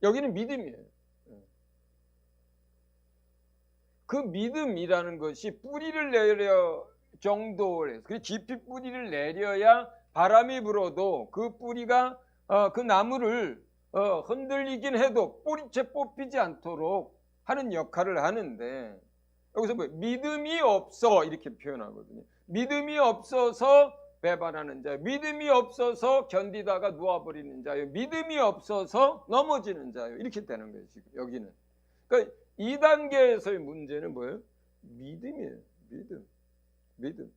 여기는 믿음이에요. 그 믿음이라는 것이 뿌리를 내려 정도를 해서, 깊이 뿌리를 내려야 바람이 불어도 그 뿌리가 그 나무를 흔들리긴 해도 뿌리채 뽑히지 않도록 하는 역할을 하는데, 여기서 뭐 믿음이 없어 이렇게 표현하거든요. 믿음이 없어서 배반하는 자요. 믿음이 없어서 견디다가 누워버리는 자요. 믿음이 없어서 넘어지는 자요. 이렇게 되는 거예요, 지금 여기는. 그러니까 2단계에서의 문제는 뭐예요? 믿음이에요. 믿음.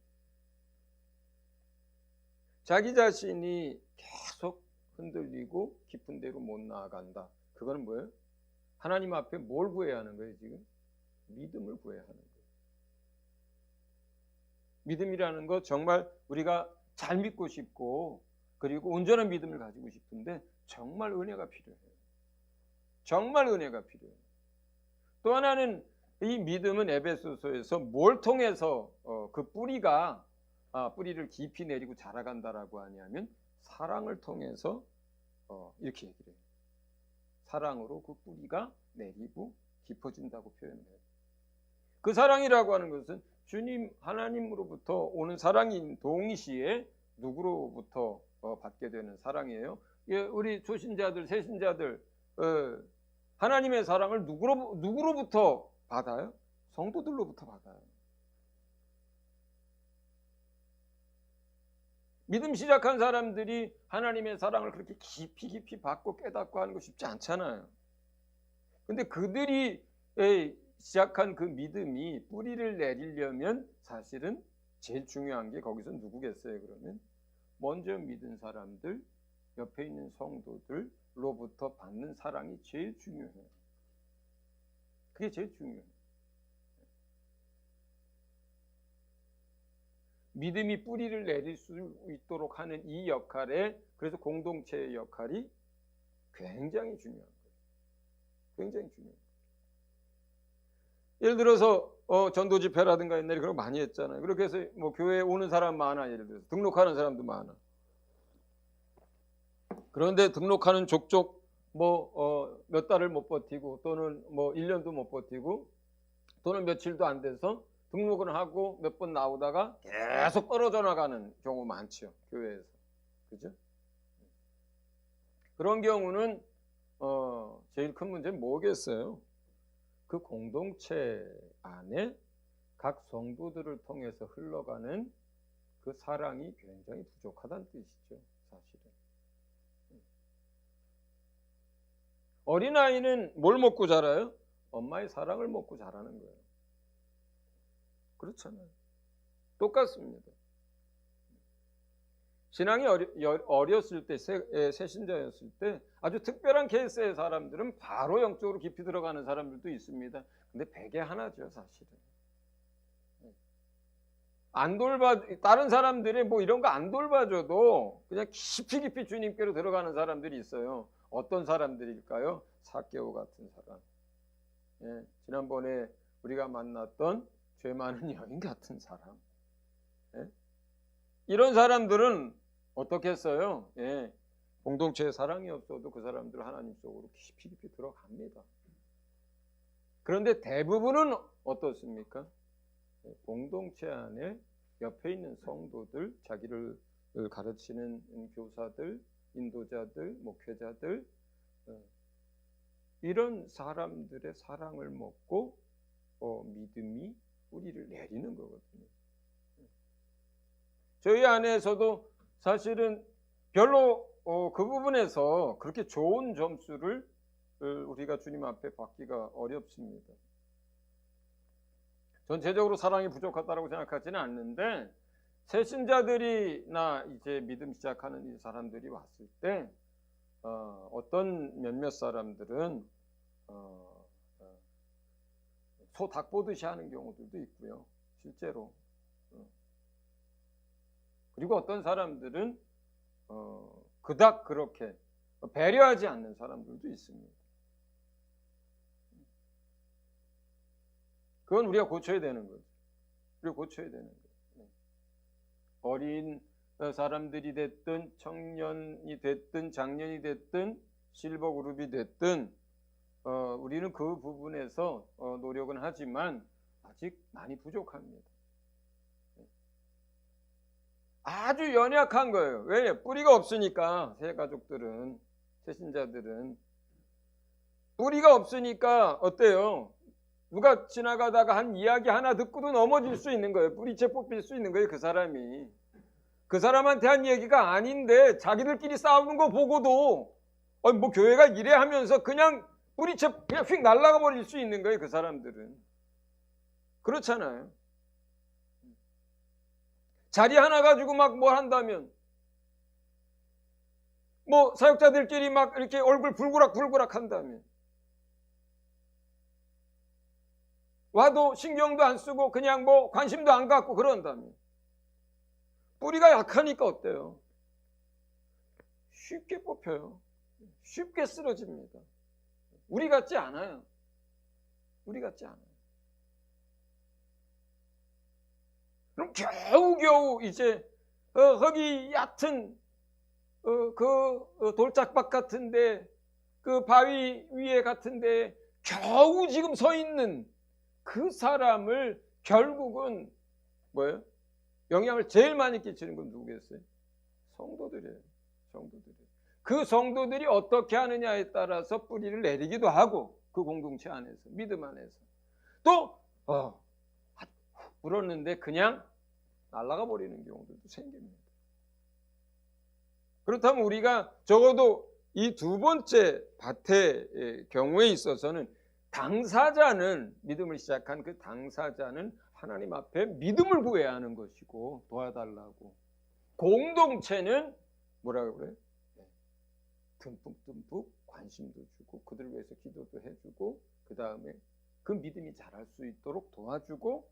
자기 자신이 계속 흔들리고 깊은 데로 못 나아간다. 그거는 뭐예요? 하나님 앞에 뭘 구해야 하는 거예요, 지금? 믿음을 구해야 하는 거예요. 믿음이라는 거 정말 우리가 잘 믿고 싶고 그리고 온전한 믿음을 가지고 싶은데 정말 은혜가 필요해요. 정말 은혜가 필요해요. 또 하나는 이 믿음은 에베소서에서 뭘 통해서 그 뿌리가 뿌리를 깊이 내리고 자라간다라고 하냐면 사랑을 통해서 이렇게 얘기를 해요. 사랑으로 그 뿌리가 내리고 깊어진다고 표현해요. 그 사랑이라고 하는 것은 주님 하나님으로부터 오는 사랑인 동시에 누구로부터 받게 되는 사랑이에요. 우리 초신자들, 새신자들 하나님의 사랑을 누구로부터 받아요? 성도들로부터 받아요. 믿음 시작한 사람들이 하나님의 사랑을 그렇게 깊이 받고 깨닫고 하는 거 쉽지 않잖아요. 근데 그들이 시작한 그 믿음이 뿌리를 내리려면 사실은 제일 중요한 게 거기서 누구겠어요? 그러면 먼저 믿은 사람들, 옆에 있는 성도들로부터 받는 사랑이 제일 중요해요. 그게 제일 중요해요. 믿음이 뿌리를 내릴 수 있도록 하는 이 역할에 그래서 공동체의 역할이 굉장히 중요한 거예요. 굉장히 중요해요. 예를 들어서 전도 집회라든가 옛날에 그런 거 많이 했잖아요. 그렇게 해서 뭐 교회에 오는 사람 많아. 예를 들어서 등록하는 사람도 많아. 그런데 등록하는 족족 몇 달을 못 버티고 또는 뭐 1년도 못 버티고 또는 며칠도 안 돼서 등록을 하고 몇 번 나오다가 계속 떨어져 나가는 경우 많죠. 교회에서. 그죠? 그런 경우는 제일 큰 문제는 뭐겠어요? 그 공동체 안에 각 성도들을 통해서 흘러가는 그 사랑이 굉장히 부족하다는 뜻이죠. 사실은. 어린아이는 뭘 먹고 자라요? 엄마의 사랑을 먹고 자라는 거예요. 그렇잖아요. 똑같습니다. 신앙이 어렸을 때, 새신자였을 때 아주 특별한 케이스의 사람들은 바로 영적으로 깊이 들어가는 사람들도 있습니다. 근데 백에 하나죠, 사실은. 다른 사람들이 뭐 이런 거 안 돌봐줘도 그냥 깊이 주님께로 들어가는 사람들이 있어요. 어떤 사람들일까요? 삭개오 같은 사람. 지난번에 우리가 만났던 죄 많은 여인 같은 사람. 이런 사람들은 어떻게 했어요? 공동체에 사랑이 없어도 그 사람들 하나님 속으로 깊이 들어갑니다. 그런데 대부분은 어떻습니까? 공동체 안에 옆에 있는 성도들, 자기를 가르치는 교사들, 인도자들, 목회자들 이런 사람들의 사랑을 먹고 믿음이 뿌리를 내리는 거거든요. 저희 안에서도 사실은 별로 그 부분에서 그렇게 좋은 점수를 우리가 주님 앞에 받기가 어렵습니다. 전체적으로 사랑이 부족하다고 생각하지는 않는데 새신자들이나 이제 믿음 시작하는 이 사람들이 왔을 때 어떤 몇몇 사람들은 소 닭 보듯이 하는 경우들도 있고요. 실제로. 그리고 어떤 사람들은 그닥 그렇게 배려하지 않는 사람들도 있습니다. 그건 우리가 고쳐야 되는 거죠. 우리가 고쳐야 되는 거예요. 어린 사람들이 됐든 청년이 됐든 장년이 됐든 실버 그룹이 됐든 우리는 그 부분에서 노력은 하지만 아직 많이 부족합니다. 아주 연약한 거예요. 왜? 뿌리가 없으니까 새 가족들은, 새신자들은 뿌리가 없으니까 어때요? 누가 지나가다가 한 이야기 하나 듣고도 넘어질 수 있는 거예요. 뿌리채 뽑힐 수 있는 거예요. 그 사람이. 그 사람한테 한 얘기가 아닌데 자기들끼리 싸우는 거 보고도 뭐 교회가 이래 하면서 그냥 뿌리채 그냥 휙 날아가 버릴 수 있는 거예요. 그 사람들은. 그렇잖아요. 자리 하나 가지고 막 뭘 한다면 뭐 사역자들끼리 막 이렇게 얼굴 불구락 한다면 와도 신경도 안 쓰고 그냥 뭐 관심도 안 갖고 그런다면 뿌리가 약하니까 어때요? 쉽게 뽑혀요. 쉽게 쓰러집니다. 우리 같지 않아요. 우리 같지 않아요. 그럼 겨우겨우 이제 거기 얕은 돌짝박 같은데 그 바위 위에 같은데 겨우 지금 서 있는 그 사람을 결국은 뭐예요? 영향을 제일 많이 끼치는 건 누구겠어요? 성도들이에요. 성도들이. 그 성도들이 어떻게 하느냐에 따라서 뿌리를 내리기도 하고 그 공동체 안에서 믿음 안에서 또 불었는데 그냥 날아가 버리는 경우들도 생깁니다. 그렇다면 우리가 적어도 이 두 번째 밭의 경우에 있어서는 당사자는 믿음을 시작한 그 당사자는 하나님 앞에 믿음을 구해야 하는 것이고 도와달라고 공동체는 뭐라고 그래요? 듬뿍 관심도 주고 그들을 위해서 기도도 해주고 그 다음에 그 믿음이 자랄 수 있도록 도와주고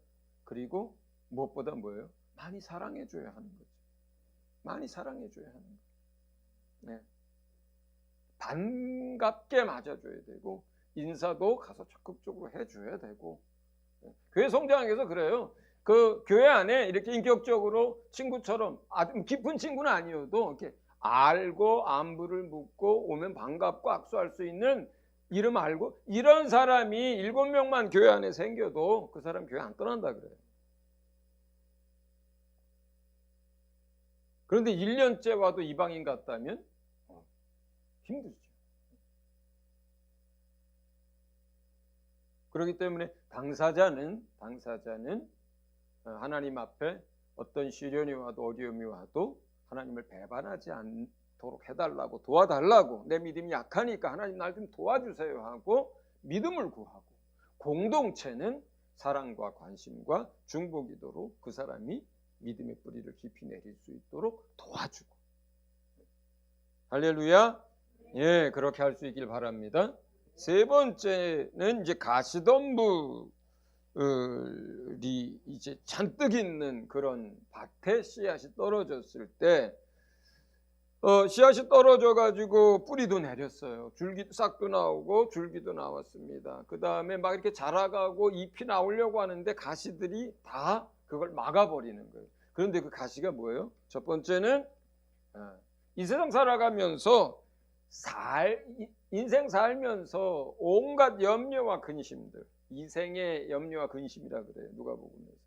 그리고 무엇보다 뭐예요? 많이 사랑해줘야 하는 거죠. 많이 사랑해줘야 하는 거죠. 네. 반갑게 맞아줘야 되고 인사도 가서 적극적으로 해줘야 되고 교회 성장에서 그래요. 그 교회 안에 이렇게 인격적으로 친구처럼 아주 깊은 친구는 아니어도 이렇게 알고 안부를 묻고 오면 반갑고 악수할 수 있는 이름 알고 이런 사람이 7명만 교회 안에 생겨도 그 사람 교회 안 떠난다 그래요. 그런데 1년째 와도 이방인 같다면 힘들죠. 그렇기 때문에 당사자는 하나님 앞에 어떤 시련이 와도 어려움이 와도 하나님을 배반하지 않도록 해달라고 도와달라고 내 믿음이 약하니까 하나님 날 좀 도와주세요 하고 믿음을 구하고 공동체는 사랑과 관심과 중보기도로 그 사람이 믿음의 뿌리를 깊이 내릴 수 있도록 도와주고 할렐루야. 예, 그렇게 할 수 있길 바랍니다. 세 번째는 이제 가시덤불이 이제 잔뜩 있는 그런 밭에 씨앗이 떨어졌을 때 씨앗이 떨어져 가지고 뿌리도 내렸어요. 줄기 싹도 나오고 줄기도 나왔습니다. 그 다음에 막 이렇게 자라가고 잎이 나오려고 하는데 가시들이 다 그걸 막아버리는 거예요. 그런데 그 가시가 뭐예요? 첫 번째는 이 세상 살아가면서 인생 살면서 온갖 염려와 근심들, 이생의 염려와 근심이라 그래요. 누가복음에서.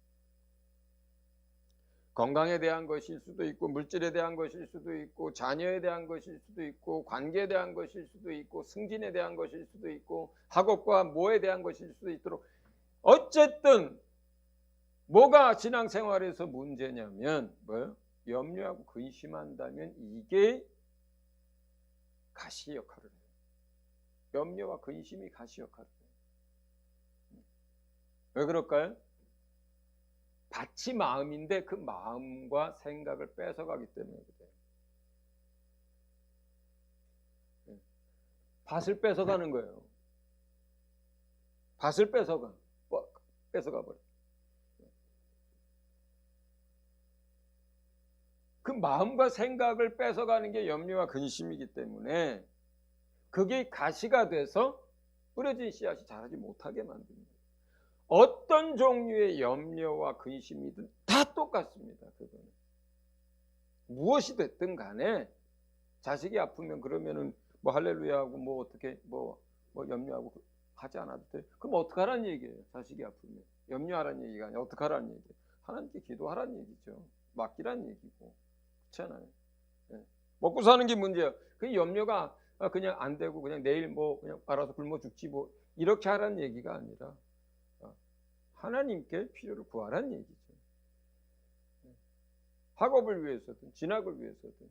건강에 대한 것일 수도 있고 물질에 대한 것일 수도 있고 자녀에 대한 것일 수도 있고 관계에 대한 것일 수도 있고 승진에 대한 것일 수도 있고 학업과 뭐에 대한 것일 수도 있도록 어쨌든 뭐가 신앙생활에서 문제냐면 뭐예요? 염려하고 근심한다면 이게 가시 역할을 해요. 염려와 근심이 가시 역할을 해요. 왜 그럴까요? 밭이 마음인데 그 마음과 생각을 뺏어가기 때문에 그래요. 밭을 뺏어가는 거예요. 밭을 뺏어가 버려. 그 마음과 생각을 뺏어가는 게 염려와 근심이기 때문에 그게 가시가 돼서 뿌려진 씨앗이 자라지 못하게 만듭니다. 어떤 종류의 염려와 근심이든 다 똑같습니다. 그거는 무엇이 됐든 간에 자식이 아프면 그러면은 뭐 할렐루야하고 뭐 어떻게 뭐 염려하고 하지 않아도 돼. 그럼 어떡하라는 얘기예요? 자식이 아프면 염려하라는 얘기가 아니라 어떡하라는 얘기예요? 하나님께 기도하라는 얘기죠. 맡기라는 얘기고 그렇잖아요. 네. 먹고 사는 게 문제예요. 그 염려가 그냥 안 되고 그냥 내일 뭐 그냥 알아서 굶어 죽지 뭐 이렇게 하라는 얘기가 아니라 하나님께 필요를 구하라는 얘기죠. 학업을 위해서든 진학을 위해서든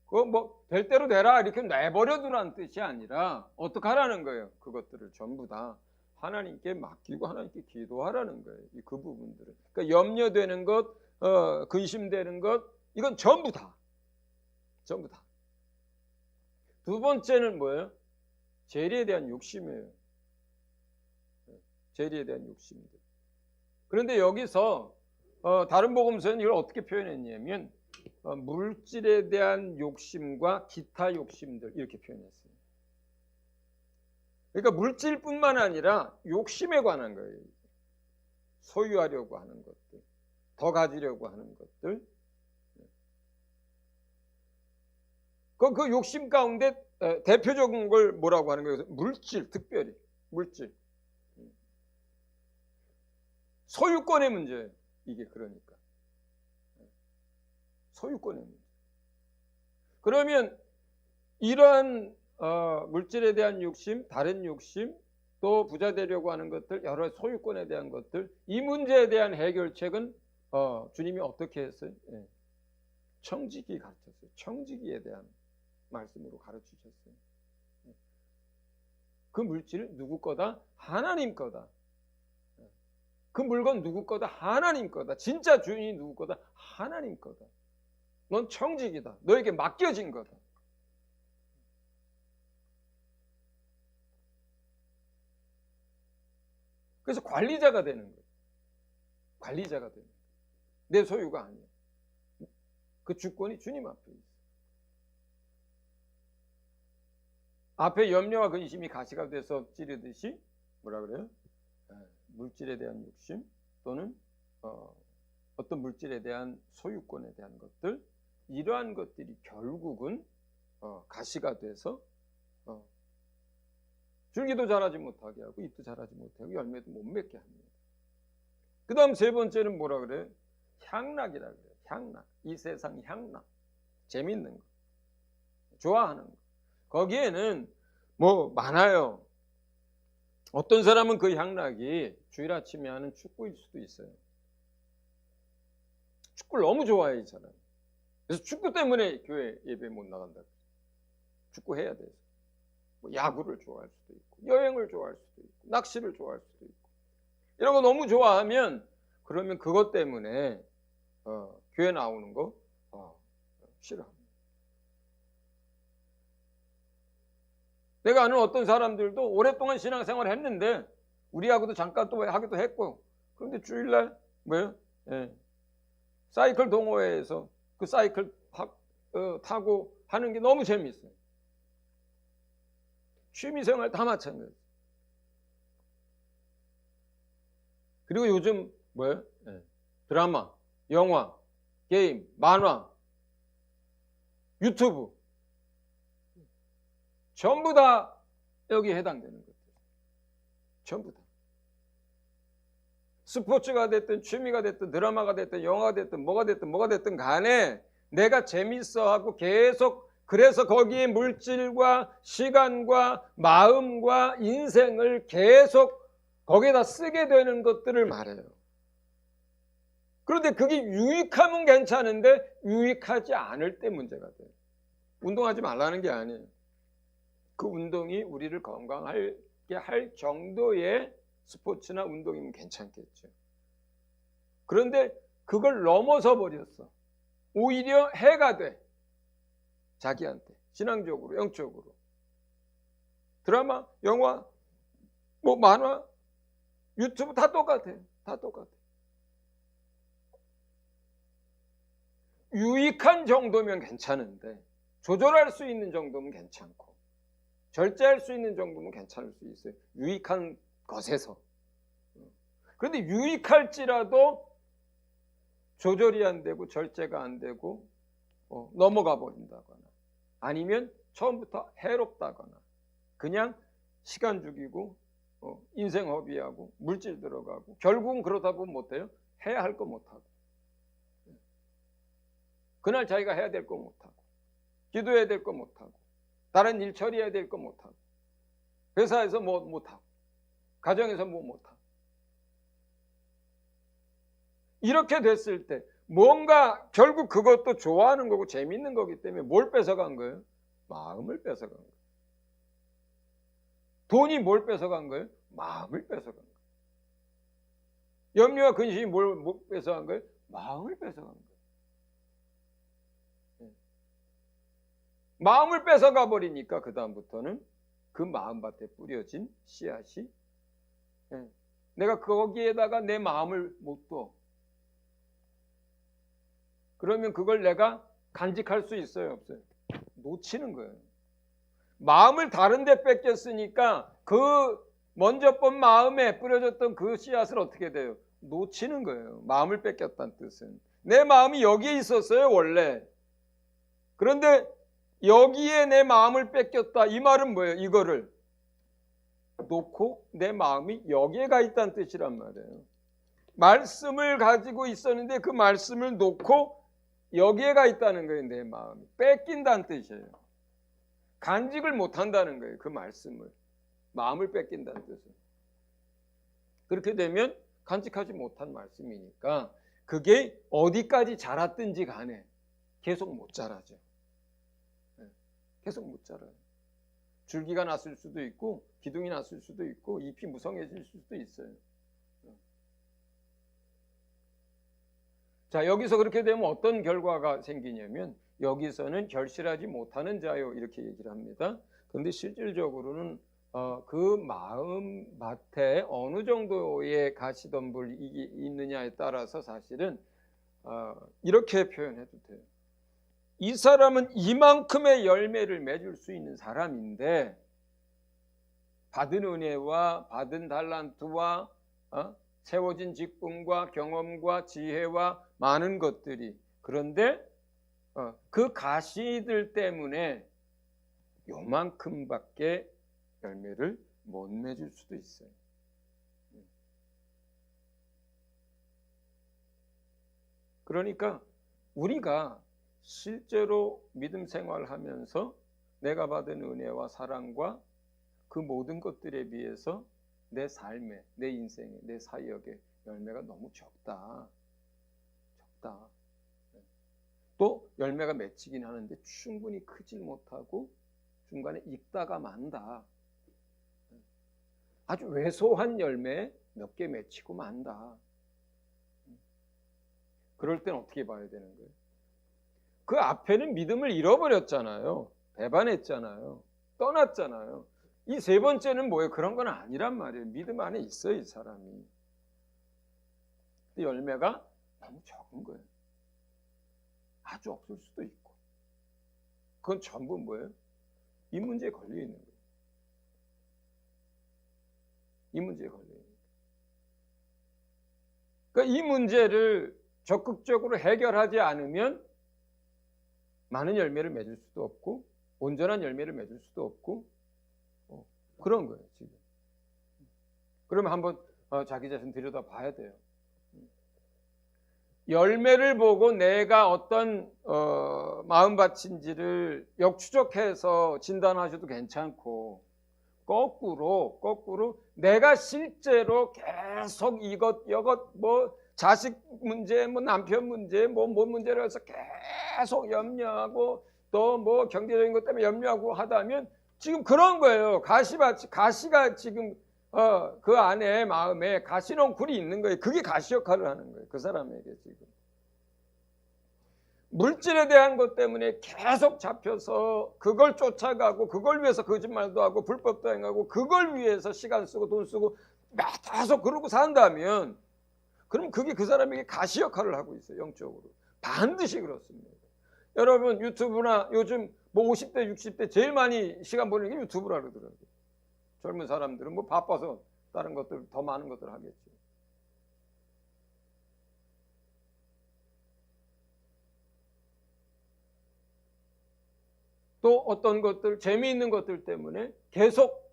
그거 뭐 될 대로 되라 이렇게 내버려 두라는 뜻이 아니라 어떻게 하라는 거예요. 그것들을 전부 다 하나님께 맡기고 하나님께 기도하라는 거예요. 그 부분들을. 그러니까 염려되는 것, 근심되는 것, 이건 전부 다. 전부 다. 두 번째는 뭐예요? 재리에 대한 욕심이에요. 재리에 대한 욕심들. 그런데 여기서 다른 복음서는 이걸 어떻게 표현했냐면 물질에 대한 욕심과 기타 욕심들 이렇게 표현했어요. 그러니까 물질뿐만 아니라 욕심에 관한 거예요. 소유하려고 하는 것들, 더 가지려고 하는 것들. 그 욕심 가운데 대표적인 걸 뭐라고 하는 거예요? 물질, 특별히 물질. 소유권의 문제예요. 이게 그러니까. 소유권의 문제. 그러면 이러한 물질에 대한 욕심, 다른 욕심, 또 부자 되려고 하는 것들, 여러 소유권에 대한 것들, 이 문제에 대한 해결책은 주님이 어떻게 했어요? 예. 청지기 가르쳤어요. 청지기에 대한 말씀으로 가르치셨어요. 그 물질 누구 거다? 하나님 거다. 그 물건 누구 거다? 하나님 거다. 진짜 주인이 누구 거다? 하나님 거다. 넌 청직이다. 너에게 맡겨진 거다. 그래서 관리자가 되는 거예요. 관리자가 되는 거예요. 내 소유가 아니야. 그 주권이 주님 앞에 있어. 앞에 염려와 근심이 가시가 돼서 찌르듯이 뭐라 그래요? 물질에 대한 욕심 또는 어떤 물질에 대한 소유권에 대한 것들, 이러한 것들이 결국은 가시가 돼서 줄기도 자라지 못하게 하고 잎도 자라지 못하게 하고 열매도 못 맺게 합니다. 그 다음 세 번째는 뭐라 그래요? 향락이라 그래요. 향락. 이 세상 향락. 재밌는 거. 좋아하는 거. 거기에는 뭐 많아요. 어떤 사람은 그 향락이 주일 아침에 하는 축구일 수도 있어요. 축구를 너무 좋아해, 이 사람. 그래서 축구 때문에 교회 예배 못 나간다. 축구 해야 돼서. 뭐 야구를 좋아할 수도 있고, 여행을 좋아할 수도 있고, 낚시를 좋아할 수도 있고. 이런 거 너무 좋아하면, 그러면 그것 때문에 교회 나오는 거 싫어합니다. 내가 아는 어떤 사람들도 오랫동안 신앙생활을 했는데 우리하고도 잠깐 또 하기도 했고, 그런데 주일날 뭐예요? 예. 사이클 동호회에서 그 사이클 타고 하는 게 너무 재미있어요. 취미생활 다 마찬가지. 그리고 요즘 뭐예요? 예. 드라마, 영화, 게임, 만화, 유튜브 전부 다 여기에 해당되는 것들. 전부 다. 스포츠가 됐든 취미가 됐든 드라마가 됐든 영화가 됐든 뭐가 됐든 간에 내가 재밌어하고 계속 그래서 거기에 물질과 시간과 마음과 인생을 계속 거기에다 쓰게 되는 것들을 말해요. 그런데 그게 유익하면 괜찮은데 유익하지 않을 때 문제가 돼요. 운동하지 말라는 게 아니에요. 그 운동이 우리를 건강하게 할 정도의 스포츠나 운동이면 괜찮겠죠. 그런데 그걸 넘어서 버렸어. 오히려 해가 돼. 자기한테. 신앙적으로, 영적으로. 드라마, 영화, 뭐 만화, 유튜브 다 똑같아요. 다 똑같아요. 유익한 정도면 괜찮은데 조절할 수 있는 정도면 괜찮고 절제할 수 있는 정도면 괜찮을 수 있어요. 유익한 것에서. 그런데 유익할지라도 조절이 안 되고 절제가 안 되고 넘어가 버린다거나 아니면 처음부터 해롭다거나 그냥 시간 죽이고 인생 허비하고 물질 들어가고 결국은 그러다 보면 못해요. 해야 할 거 못하고 그날 자기가 해야 될 거 못하고 기도해야 될 거 못하고 다른 일 처리해야 될 거 못하고 회사에서 뭐 못하고 가정에서 뭐 못하고 이렇게 됐을 때 뭔가 결국 그것도 좋아하는 거고 재밌는 거기 때문에 뭘 뺏어간 거예요? 마음을 뺏어간 거예요. 돈이 뭘 뺏어간 거예요? 마음을 뺏어간 거예요. 염려와 근심이 뭘 뺏어간 거예요? 마음을 뺏어간 거예요. 마음을 뺏어가 버리니까 그 다음부터는 그 마음밭에 뿌려진 씨앗이 내가 거기에다가 내 마음을 못 둬. 그러면 그걸 내가 간직할 수 있어요, 없어요? 놓치는 거예요. 마음을 다른 데 뺏겼으니까 그 먼저 본 마음에 뿌려졌던 그 씨앗을 어떻게 돼요? 놓치는 거예요. 마음을 뺏겼다는 뜻은. 내 마음이 여기에 있었어요, 원래. 그런데 여기에 내 마음을 뺏겼다. 이 말은 뭐예요? 이거를 놓고 내 마음이 여기에 가 있다는 뜻이란 말이에요. 말씀을 가지고 있었는데 그 말씀을 놓고 여기에 가 있다는 거예요. 내 마음이 뺏긴다는 뜻이에요. 간직을 못한다는 거예요. 그 말씀을. 마음을 뺏긴다는 뜻은. 그렇게 되면 간직하지 못한 말씀이니까 그게 어디까지 자랐든지 간에 계속 못 자라죠. 계속 못 자라요. 줄기가 났을 수도 있고 기둥이 났을 수도 있고 잎이 무성해질 수도 있어요. 자, 여기서 그렇게 되면 어떤 결과가 생기냐면 여기서는 결실하지 못하는 자요 이렇게 얘기를 합니다. 그런데 실질적으로는 그 마음밭에 어느 정도의 가시덤불이 있느냐에 따라서 사실은 이렇게 표현해도 돼요. 이 사람은 이만큼의 열매를 맺을 수 있는 사람인데 받은 은혜와 받은 달란트와 세워진 직분과 경험과 지혜와 많은 것들이 그런데 그 가시들 때문에 요만큼밖에 열매를 못 맺을 수도 있어요. 그러니까 우리가 실제로 믿음 생활하면서 내가 받은 은혜와 사랑과 그 모든 것들에 비해서 내 삶에, 내 인생에, 내 사역에 열매가 너무 적다. 또 열매가 맺히긴 하는데 충분히 크질 못하고 중간에 익다가 만다. 아주 왜소한 열매 몇 개 맺히고 만다. 그럴 땐 어떻게 봐야 되는 거예요? 그 앞에는 믿음을 잃어버렸잖아요. 배반했잖아요. 떠났잖아요. 이 세 번째는 뭐예요? 그런 건 아니란 말이에요. 믿음 안에 있어요, 이 사람이. 열매가 너무 적은 거예요. 아주 없을 수도 있고. 그건 전부 뭐예요? 이 문제에 걸려 있는 거예요. 이 문제에 걸려 있는 거예요. 그러니까 이 문제를 적극적으로 해결하지 않으면 많은 열매를 맺을 수도 없고 온전한 열매를 맺을 수도 없고 그런 거예요, 지금. 그러면 한번 자기 자신 들여다 봐야 돼요. 열매를 보고 내가 어떤 마음밭인지를 역추적해서 진단하셔도 괜찮고 거꾸로 내가 실제로 계속 이것 뭐 자식 문제, 뭐 남편 문제, 뭐 문제를 해서 계속 염려하고 또 뭐 경제적인 것 때문에 염려하고 하다면 지금 그런 거예요. 가시가 지금 그 안에 마음에 가시넝쿨이 있는 거예요. 그게 가시 역할을 하는 거예요. 그 사람에게 지금. 물질에 대한 것 때문에 계속 잡혀서 그걸 쫓아가고 그걸 위해서 거짓말도 하고 불법도 행하고 그걸 위해서 시간 쓰고 돈 쓰고 계속 그러고 산다면 그럼 그게 그 사람에게 가시 역할을 하고 있어요. 영적으로. 반드시 그렇습니다. 여러분 유튜브나 요즘 뭐 50대 60대 제일 많이 시간 보내는 게 유튜브라 그러더라고요. 젊은 사람들은 뭐 바빠서 다른 것들 더 많은 것들 하겠죠. 또 어떤 것들 재미있는 것들 때문에 계속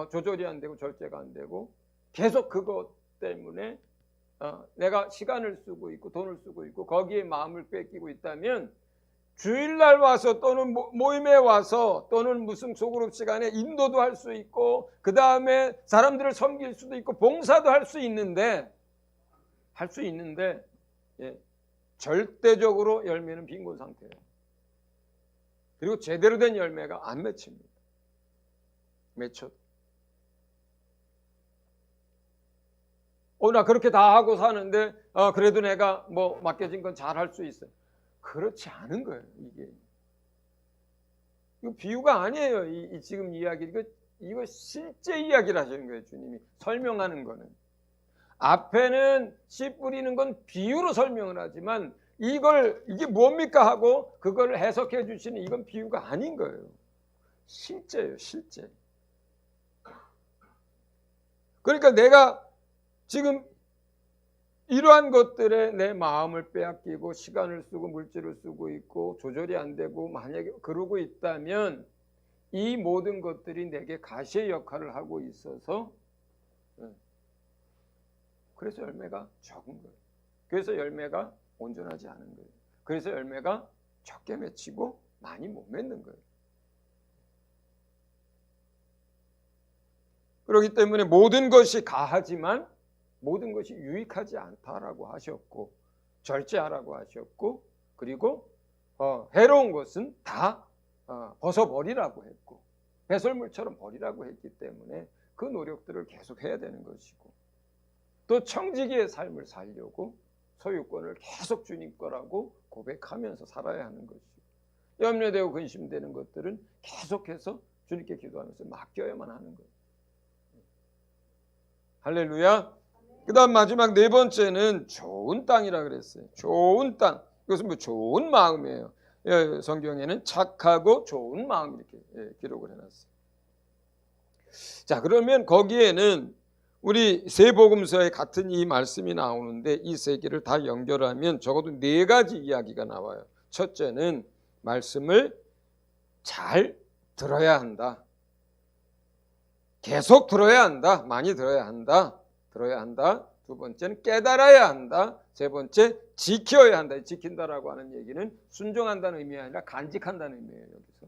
조절이 안 되고 절제가 안 되고 계속 그것 때문에 내가 시간을 쓰고 있고 돈을 쓰고 있고 거기에 마음을 뺏기고 있다면 주일날 와서 또는 모임에 와서 또는 무슨 소그룹 시간에 인도도 할 수 있고 그 다음에 사람들을 섬길 수도 있고 봉사도 할 수 있는데 절대적으로 열매는 빈곤 상태예요. 그리고 제대로 된 열매가 안 맺힙니다. 맺혀도. 나 그렇게 다 하고 사는데 그래도 내가 뭐 맡겨진 건 잘 할 수 있어요. 그렇지 않은 거예요. 이거 비유가 아니에요. 이 지금 이야기 이거 실제 이야기를 하시는 거예요. 주님이 설명하는 거는. 앞에는 씨 뿌리는 건 비유로 설명을 하지만 이게 뭡니까 하고 그걸 해석해 주시는 이건 비유가 아닌 거예요. 실제예요. 실제. 그러니까 내가 지금 이러한 것들에 내 마음을 빼앗기고 시간을 쓰고 물질을 쓰고 있고 조절이 안 되고 만약에 그러고 있다면 이 모든 것들이 내게 가시의 역할을 하고 있어서 그래서 열매가 적은 거예요. 그래서 열매가 온전하지 않은 거예요. 그래서 열매가 적게 맺히고 많이 못 맺는 거예요. 그렇기 때문에 모든 것이 가하지만 모든 것이 유익하지 않다라고 하셨고 절제하라고 하셨고 그리고 해로운 것은 다 벗어버리라고 했고 배설물처럼 버리라고 했기 때문에 그 노력들을 계속 해야 되는 것이고 또 청지기의 삶을 살려고 소유권을 계속 주님 거라고 고백하면서 살아야 하는 것이고 염려되고 근심되는 것들은 계속해서 주님께 기도하면서 맡겨야만 하는 거예요. 할렐루야. 그 다음 마지막 네 번째는 좋은 땅이라 그랬어요. 좋은 땅. 이것은 뭐 좋은 마음이에요. 성경에는 착하고 좋은 마음 이렇게 기록을 해놨어요. 자, 그러면 거기에는 우리 세 복음서에 같은 이 말씀이 나오는데 이 세 개를 다 연결하면 적어도 네 가지 이야기가 나와요. 첫째는 말씀을 잘 들어야 한다. 계속 들어야 한다. 많이 들어야 한다. 두 번째는 깨달아야 한다. 세 번째 지켜야 한다. 지킨다라고 하는 얘기는 순종한다는 의미가 아니라 간직한다는 의미예요. 여기서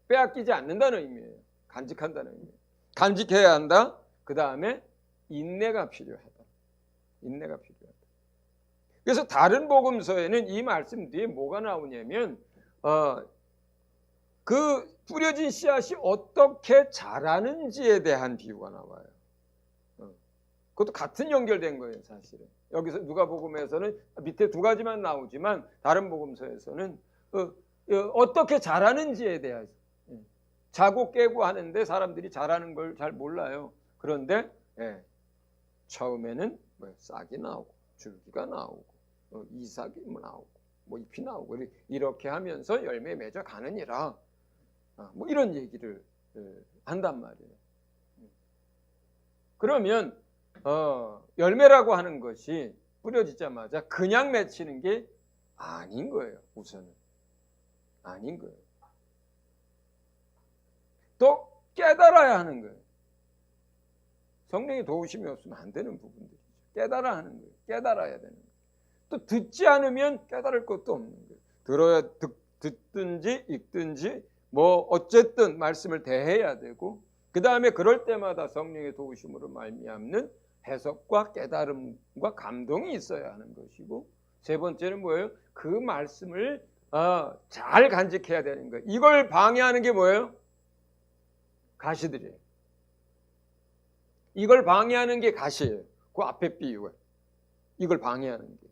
빼앗기지 않는다는 의미예요. 간직한다는 의미예요. 간직해야 한다. 그 다음에 인내가 필요하다. 그래서 다른 복음서에는 이 말씀 뒤에 뭐가 나오냐면 그 뿌려진 씨앗이 어떻게 자라는지에 대한 비유가 나와요. 그것도 같은 연결된 거예요, 사실은. 여기서 누가복음에서는 밑에 두 가지만 나오지만 다른 복음서에서는 어떻게 자라는지에 대해서 자고 깨고 하는데 사람들이 자라는 걸 잘 몰라요. 그런데 처음에는 싹이 나오고 줄기가 나오고 이삭이 나오고 잎이 나오고 이렇게 하면서 열매 맺어 가느니라. 이런 얘기를 한단 말이에요. 그러면 열매라고 하는 것이 뿌려지자마자 그냥 맺히는 게 아닌 거예요. 우선은 아닌 거예요. 또 깨달아야 하는 거예요. 성령의 도우심이 없으면 안 되는 부분들이죠. 깨달아야 하는 거예요. 깨달아야 되는 거예요. 또 듣지 않으면 깨달을 것도 없는 거예요. 듣든지 읽든지 어쨌든 말씀을 대해야 되고 그 다음에 그럴 때마다 성령의 도우심으로 말미암는 해석과 깨달음과 감동이 있어야 하는 것이고 세 번째는 뭐예요? 그 말씀을 잘 간직해야 되는 거예요. 이걸 방해하는 게 뭐예요? 가시들이에요. 이걸 방해하는 게 가시예요. 그 앞에 비유가 이걸 방해하는 게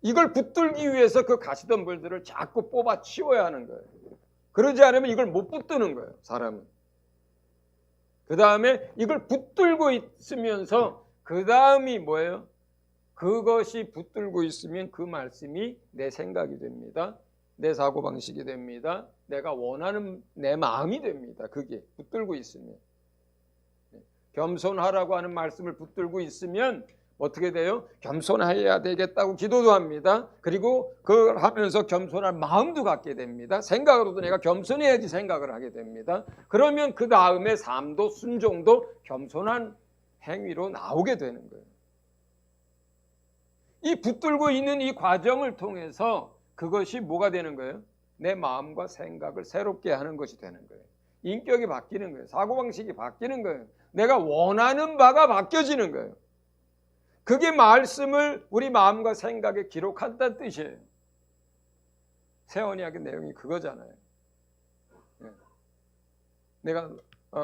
이걸 붙들기 위해서 그 가시덤불들을 자꾸 뽑아 치워야 하는 거예요. 그러지 않으면 이걸 못 붙드는 거예요. 사람은. 그 다음에 이걸 붙들고 있으면서 그 다음이 뭐예요? 그것이 붙들고 있으면 그 말씀이 내 생각이 됩니다. 내 사고방식이 됩니다. 내가 원하는 내 마음이 됩니다. 그게 붙들고 있으면. 겸손하라고 하는 말씀을 붙들고 있으면 어떻게 돼요? 겸손해야 되겠다고 기도도 합니다. 그리고 그걸 하면서 겸손할 마음도 갖게 됩니다. 생각으로도 내가 겸손해야지 생각을 하게 됩니다. 그러면 그 다음에 삶도 순종도 겸손한 행위로 나오게 되는 거예요. 이 붙들고 있는 이 과정을 통해서 그것이 뭐가 되는 거예요? 내 마음과 생각을 새롭게 하는 것이 되는 거예요. 인격이 바뀌는 거예요. 사고방식이 바뀌는 거예요. 내가 원하는 바가 바뀌어지는 거예요. 그게 말씀을 우리 마음과 생각에 기록한다는 뜻이에요. 새 언약의 내용이 그거잖아요. 내가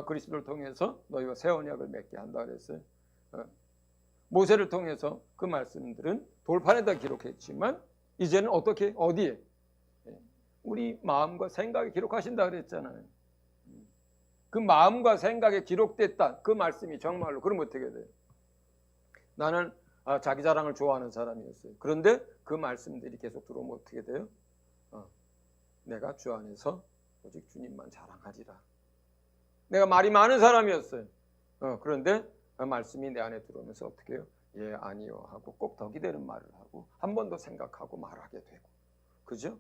그리스도를 통해서 너희와 새 언약을 맺게 한다 그랬어요. 모세를 통해서 그 말씀들은 돌판에다 기록했지만 이제는 어떻게 어디에? 우리 마음과 생각에 기록하신다 그랬잖아요. 그 마음과 생각에 기록됐다. 그 말씀이 정말로 그러면 어떻게 돼요? 나는 자기 자랑을 좋아하는 사람이었어요. 그런데 그 말씀들이 계속 들어오면 어떻게 돼요? 내가 주 안에서 오직 주님만 자랑하리라. 내가 말이 많은 사람이었어요. 그런데 말씀이 내 안에 들어오면서 어떻게 해요? 예, 아니요 하고 꼭 덕이 되는 말을 하고 한 번 더 생각하고 말하게 되고. 그죠?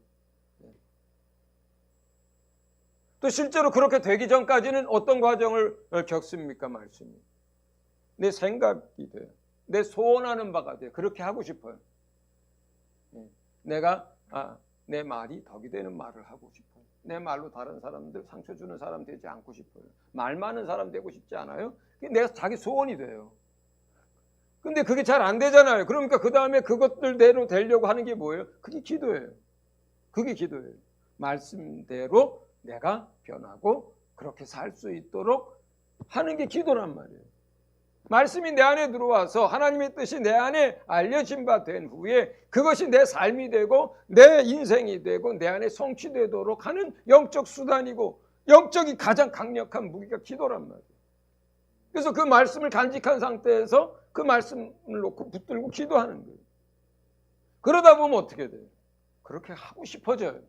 또 실제로 그렇게 되기 전까지는 어떤 과정을 겪습니까? 말씀이. 내 생각이 돼요. 내 소원하는 바가 돼요. 그렇게 하고 싶어요. 내가 내 말이 덕이 되는 말을 하고 싶어요. 내 말로 다른 사람들 상처 주는 사람 되지 않고 싶어요. 말 많은 사람 되고 싶지 않아요? 내가 자기 소원이 돼요. 근데 그게 잘 안 되잖아요. 그러니까 그 다음에 그것들대로 되려고 하는 게 뭐예요? 그게 기도예요. 그게 기도예요. 말씀대로 내가 변하고 그렇게 살 수 있도록 하는 게 기도란 말이에요. 말씀이 내 안에 들어와서 하나님의 뜻이 내 안에 알려진 바 된 후에 그것이 내 삶이 되고 내 인생이 되고 내 안에 성취되도록 하는 영적 수단이고 영적이 가장 강력한 무기가 기도란 말이에요. 그래서 그 말씀을 간직한 상태에서 그 말씀을 놓고 붙들고 기도하는 거예요. 그러다 보면 어떻게 돼요? 그렇게 하고 싶어져요.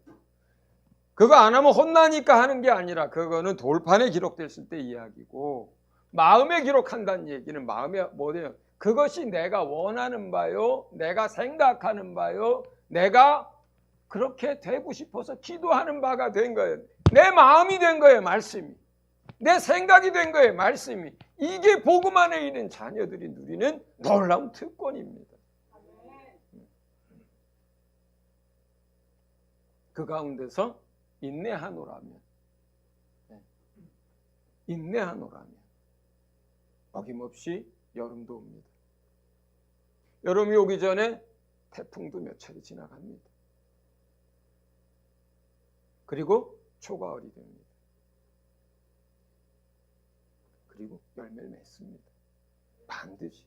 그거 안 하면 혼나니까 하는 게 아니라 그거는 돌판에 기록됐을 때 이야기고 마음에 기록한다는 얘기는 마음에 뭐예요? 그것이 내가 원하는 바요, 내가 생각하는 바요, 내가 그렇게 되고 싶어서 기도하는 바가 된 거예요. 내 마음이 된 거예요, 말씀이. 내 생각이 된 거예요, 말씀이. 이게 복음 안에 있는 자녀들이 누리는 놀라운 특권입니다. 그 가운데서 인내하노라면 어김없이 여름도 옵니다. 여름이 오기 전에 태풍도 몇 차례 지나갑니다. 그리고 초가을이 됩니다. 그리고 열매를 맺습니다. 반드시.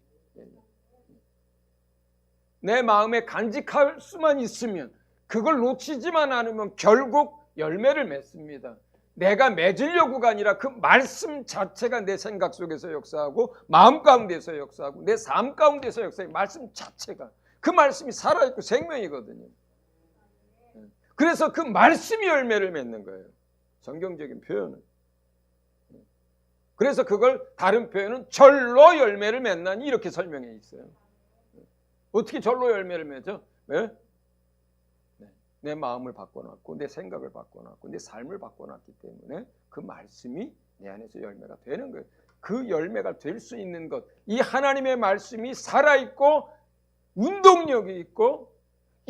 내 마음에 간직할 수만 있으면 그걸 놓치지만 않으면 결국 열매를 맺습니다. 내가 맺으려고가 아니라 그 말씀 자체가 내 생각 속에서 역사하고 마음 가운데서 역사하고 내 삶 가운데서 역사하고 말씀 자체가 그 말씀이 살아있고 생명이거든요. 그래서 그 말씀이 열매를 맺는 거예요. 성경적인 표현은. 그래서 그걸 다른 표현은 절로 열매를 맺나니 이렇게 설명해 있어요. 어떻게 절로 열매를 맺어? 왜? 내 마음을 바꿔놨고 내 생각을 바꿔놨고 내 삶을 바꿔놨기 때문에 그 말씀이 내 안에서 열매가 되는 거예요. 그 열매가 될 수 있는 것, 이 하나님의 말씀이 살아있고 운동력이 있고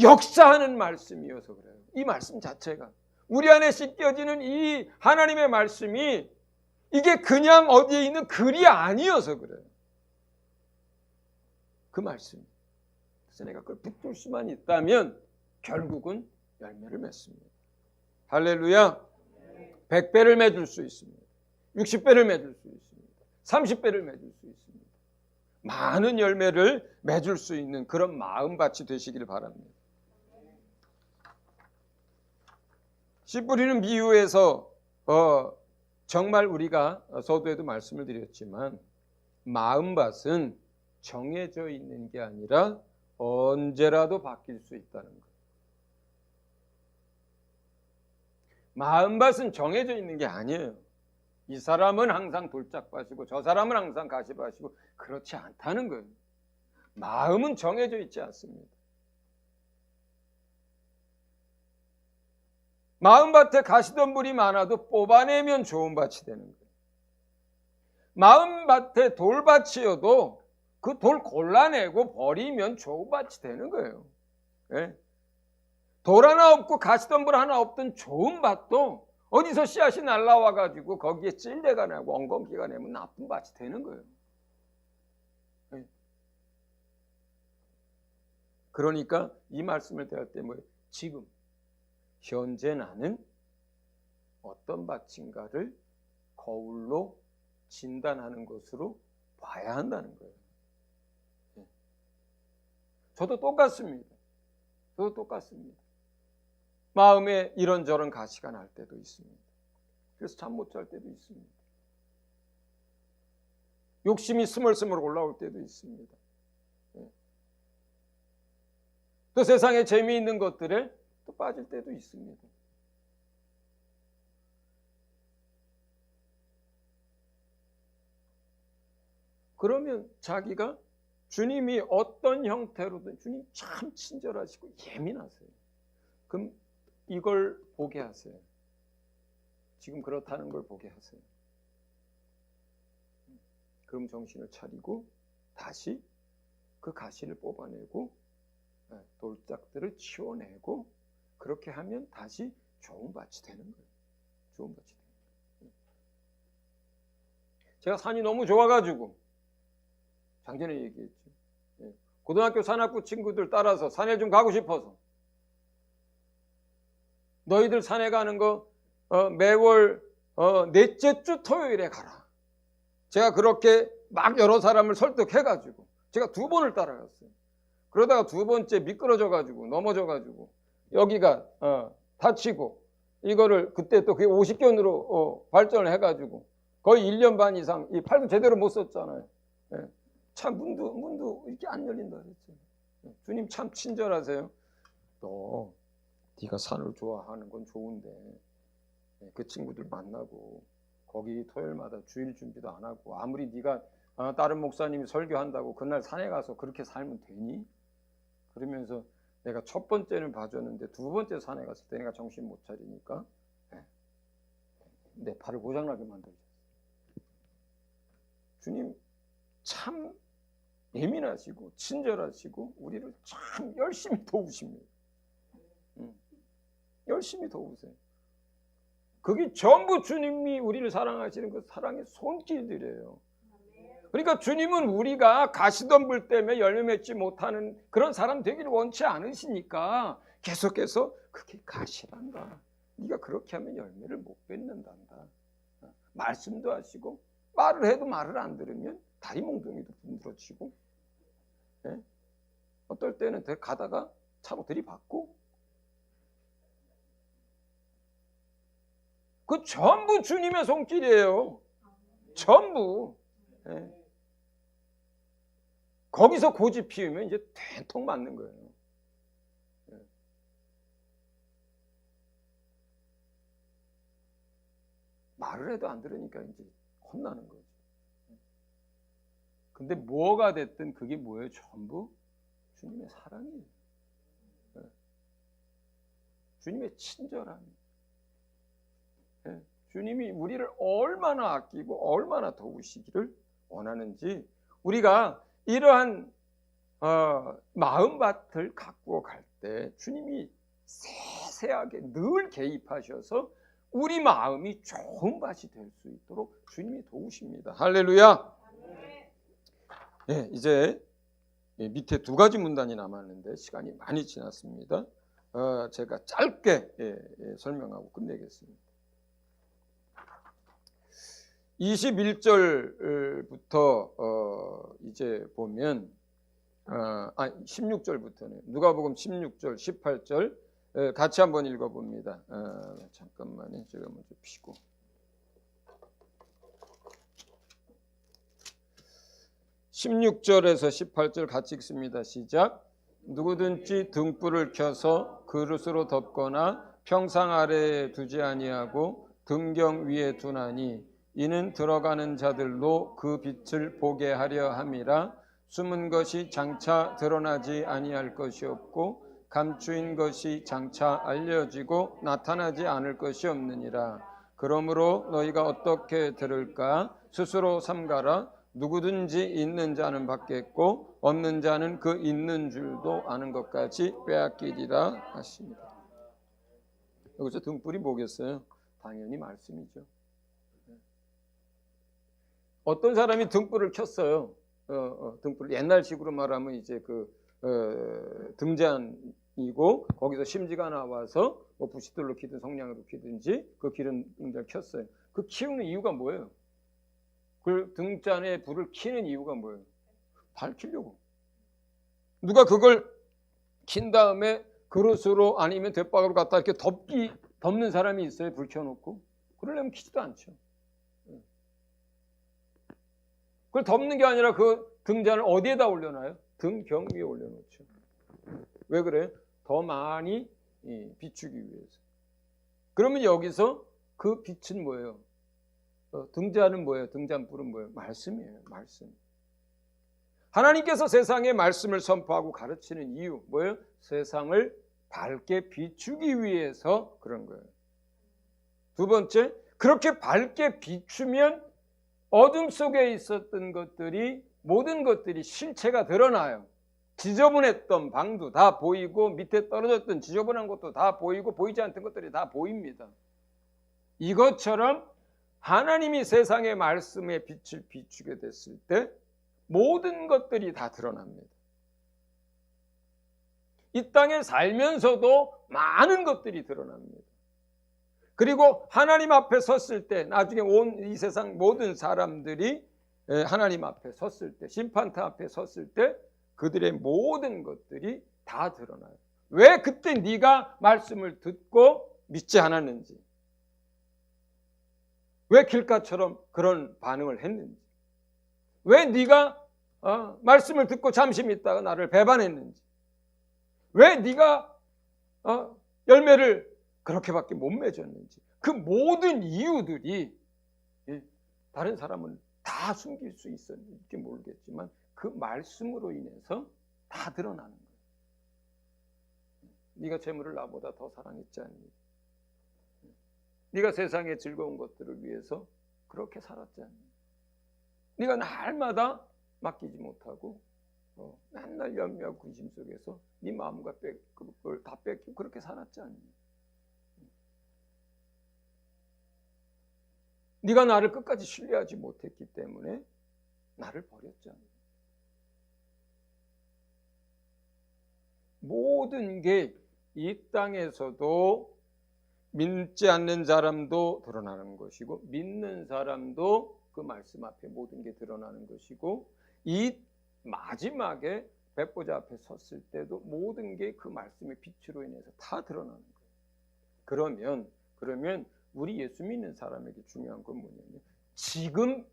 역사하는 말씀이어서 그래요. 이 말씀 자체가 우리 안에 씻겨지는 이 하나님의 말씀이 이게 그냥 어디에 있는 글이 아니어서 그래요. 그 말씀. 그래서 내가 그걸 붙들 수만 있다면 결국은 열매를 맺습니다. 할렐루야. 100배를 맺을 수 있습니다. 60배를 맺을 수 있습니다. 30배를 맺을 수 있습니다. 많은 열매를 맺을 수 있는 그런 마음밭이 되시길 바랍니다. 씨 뿌리는 비유에서 정말 우리가 서두에도 말씀을 드렸지만 마음밭은 정해져 있는 게 아니라 언제라도 바뀔 수 있다는 것. 마음밭은 정해져 있는 게 아니에요. 이 사람은 항상 돌짝밭이고 저 사람은 항상 가시밭이고 그렇지 않다는 거예요. 마음은 정해져 있지 않습니다. 마음밭에 가시덤불이 많아도 뽑아내면 좋은 밭이 되는 거예요. 마음밭에 돌밭이어도 그 돌 골라내고 버리면 좋은 밭이 되는 거예요. 네? 돌 하나 없고 가시덤불 하나 없던 좋은 밭도 어디서 씨앗이 날라와가지고 거기에 찔레가 나고 엉겅퀴가 내면 나쁜 밭이 되는 거예요. 네? 그러니까 이 말씀을 대할 때 뭐예요? 지금 현재 나는 어떤 밭인가를 거울로 진단하는 것으로 봐야 한다는 거예요. 저도 똑같습니다. 저도 똑같습니다. 마음에 이런저런 가시가 날 때도 있습니다. 그래서 잠 못 잘 때도 있습니다. 욕심이 스멀스멀 올라올 때도 있습니다. 또 세상에 재미있는 것들에 또 빠질 때도 있습니다. 그러면 자기가 주님이 어떤 형태로든 주님 참 친절하시고 예민하세요. 그럼 이걸 보게 하세요. 지금 그렇다는 걸 보게 하세요. 그럼 정신을 차리고 다시 그 가시를 뽑아내고 돌짝들을 치워내고 그렇게 하면 다시 좋은 밭이 되는 거예요. 좋은 밭이 되는 거예요. 제가 산이 너무 좋아가지고 작년에 얘기했죠. 고등학교 산악부 친구들 따라서 산에 좀 가고 싶어서 너희들 산에 가는 거 매월 넷째 주 토요일에 가라. 제가 그렇게 막 여러 사람을 설득해가지고 제가 2번을 따라갔어요. 그러다가 2번째 미끄러져가지고 넘어져가지고 여기가 다치고 이거를 그때 또 그게 50견으로 발전을 해가지고 거의 1년 반 이상 이 팔도 제대로 못 썼잖아요. 참 문도 이렇게 안 열린다 그랬죠. 주님 참 친절하세요. 너 네가 산을 좋아하는 건 좋은데 그 친구들 만나고 거기 토요일마다 주일 준비도 안 하고 아무리 네가 다른 목사님이 설교한다고 그날 산에 가서 그렇게 살면 되니? 그러면서 내가 첫 번째는 봐줬는데 2번째 산에 갔을 때 내가 정신 못 차리니까 내 팔을 고장나게 만들었어요. 주님 참 예민하시고 친절하시고 우리를 참 열심히 도우십니다. 열심히 도우세요. 그게 전부 주님이 우리를 사랑하시는 그 사랑의 손길들이에요. 그러니까 주님은 우리가 가시덤불 때문에 열매 맺지 못하는 그런 사람 되기를 원치 않으시니까 계속해서 그게 가시란다. 네가 그렇게 하면 열매를 못 맺는단다. 말씀도 하시고 말을 해도 말을 안 들으면 다리 몽둥이도 분들어치고 어떨 때는 가다가 차로 들이받고 그 전부 주님의 손길이에요. 전부. 거기서 고집 피우면 이제 대통 맞는 거예요. 말을 해도 안 들으니까 이제 혼나는 거죠. 근데 뭐가 됐든 그게 뭐예요? 전부 주님의 사랑이에요. 주님의 친절함. 주님이 우리를 얼마나 아끼고 얼마나 도우시기를 원하는지 우리가 이러한 마음밭을 갖고 갈 때 주님이 세세하게 늘 개입하셔서 우리 마음이 좋은 밭이 될 수 있도록 주님이 도우십니다. 할렐루야. 이제 밑에 2가지 문단이 남았는데 시간이 많이 지났습니다. 제가 짧게 설명하고 끝내겠습니다. 21절부터 이제 보면 16절부터는 누가복음 16절, 18절 같이 한번 읽어봅니다. 잠깐만요. 제가 먼저 피고 16절에서 18절 같이 읽습니다. 시작. 누구든지 등불을 켜서 그릇으로 덮거나 평상 아래에 두지 아니하고 등경 위에 두나니 이는 들어가는 자들로 그 빛을 보게 하려 함이라. 숨은 것이 장차 드러나지 아니할 것이 없고 감추인 것이 장차 알려지고 나타나지 않을 것이 없느니라. 그러므로 너희가 어떻게 들을까? 스스로 삼가라. 누구든지 있는 자는 받겠고 없는 자는 그 있는 줄도 아는 것까지 빼앗기리라 하십니다. 여기서 등불이 뭐겠어요? 당연히 말씀이죠. 어떤 사람이 등불을 켰어요. 등불 옛날식으로 말하면 이제 그 등잔이고 거기서 심지가 나와서 뭐 부싯돌로 키든 성냥으로 키든지 그 기름을 켰어요. 그 키우는 이유가 뭐예요? 그 등잔에 불을 켜는 이유가 뭐예요? 밝히려고. 누가 그걸 킨 다음에 그릇으로 아니면 돛박으로 갖다 이렇게 덮는 사람이 있어요? 불 켜놓고? 그러려면 키지도 않죠. 그걸 덮는 게 아니라 그 등잔을 어디에다 올려놔요? 등경 위에 올려놓죠. 왜 그래요? 더 많이 비추기 위해서. 그러면 여기서 그 빛은 뭐예요? 등잔은 뭐예요? 등잔불은 뭐예요? 말씀이에요. 말씀. 하나님께서 세상에 말씀을 선포하고 가르치는 이유 뭐예요? 세상을 밝게 비추기 위해서 그런 거예요. 두 번째, 그렇게 밝게 비추면 어둠 속에 있었던 것들이 모든 것들이 실체가 드러나요. 지저분했던 방도 다 보이고 밑에 떨어졌던 지저분한 것도 다 보이고 보이지 않던 것들이 다 보입니다. 이것처럼 하나님이 세상의 말씀의 빛을 비추게 됐을 때 모든 것들이 다 드러납니다. 이 땅에 살면서도 많은 것들이 드러납니다. 그리고 하나님 앞에 섰을 때 나중에 온 이 세상 모든 사람들이 하나님 앞에 섰을 때 심판대 앞에 섰을 때 그들의 모든 것들이 다 드러나요. 왜 그때 네가 말씀을 듣고 믿지 않았는지, 왜 길가처럼 그런 반응을 했는지, 왜 네가 말씀을 듣고 잠시 믿다가 나를 배반했는지, 왜 네가 열매를 그렇게밖에 못 맺었는지, 그 모든 이유들이 다른 사람은 다 숨길 수 있었는지 모르겠지만 그 말씀으로 인해서 다 드러나는 거예요. 네가 재물을 나보다 더 사랑했지 않니? 네가 세상의 즐거운 것들을 위해서 그렇게 살았지 않니? 네가 날마다 맡기지 못하고 맨날 염려하고 근심 속에서 네 마음과 그걸 다 뺏기고 그렇게 살았지 않니? 네가 나를 끝까지 신뢰하지 못했기 때문에 나를 버렸지 않니? 모든 게 이 땅에서도 믿지 않는 사람도 드러나는 것이고 믿는 사람도 그 말씀 앞에 모든 게 드러나는 것이고 이 마지막에 백보자 앞에 섰을 때도 모든 게 그 말씀의 빛으로 인해서 다 드러나는 거예요. 그러면 우리 예수 믿는 사람에게 중요한 건 뭐냐면 지금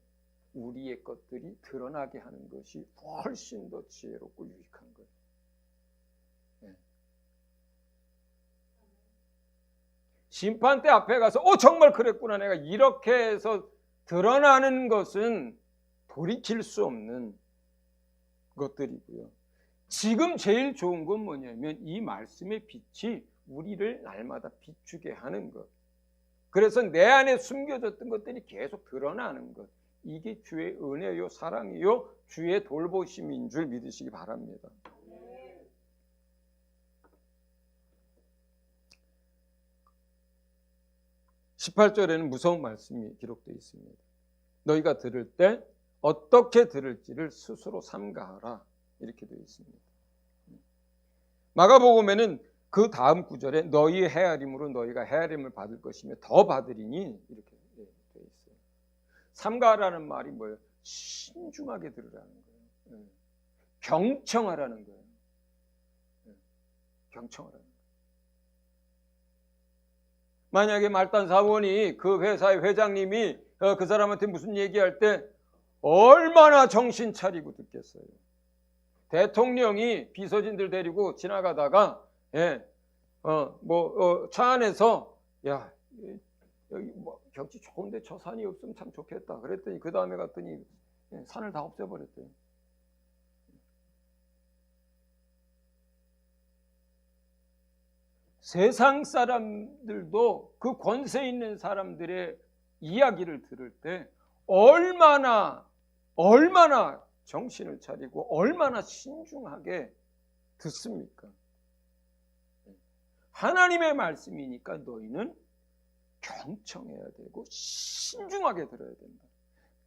우리의 것들이 드러나게 하는 것이 훨씬 더 지혜롭고 유익한 거예요. 심판대 앞에 가서 정말 그랬구나 내가 이렇게 해서 드러나는 것은 돌이킬 수 없는 것들이고요. 지금 제일 좋은 건 뭐냐면 이 말씀의 빛이 우리를 날마다 비추게 하는 것. 그래서 내 안에 숨겨졌던 것들이 계속 드러나는 것. 이게 주의 은혜요 사랑이요 주의 돌보심인 줄 믿으시기 바랍니다. 18절에는 무서운 말씀이 기록되어 있습니다. 너희가 들을 때 어떻게 들을지를 스스로 삼가하라 이렇게 되어 있습니다. 마가복음에는 그 다음 구절에 너희의 헤아림으로 너희가 헤아림을 받을 것이며 더 받으리니 이렇게 되어 있어요. 삼가하라는 말이 뭐예요? 신중하게 들으라는 거예요. 경청하라는 거예요. 경청하라는 거예요. 만약에 말단 사원이 그 회사의 회장님이 그 사람한테 무슨 얘기할 때 얼마나 정신 차리고 듣겠어요. 대통령이 비서진들 데리고 지나가다가 차 안에서 야 여기 뭐 경치 좋은데 저 산이 없으면 참 좋겠다. 그랬더니 그 다음에 갔더니 산을 다 없애버렸대요. 세상 사람들도 그 권세 있는 사람들의 이야기를 들을 때 얼마나 정신을 차리고 얼마나 신중하게 듣습니까? 하나님의 말씀이니까 너희는 경청해야 되고 신중하게 들어야 된다.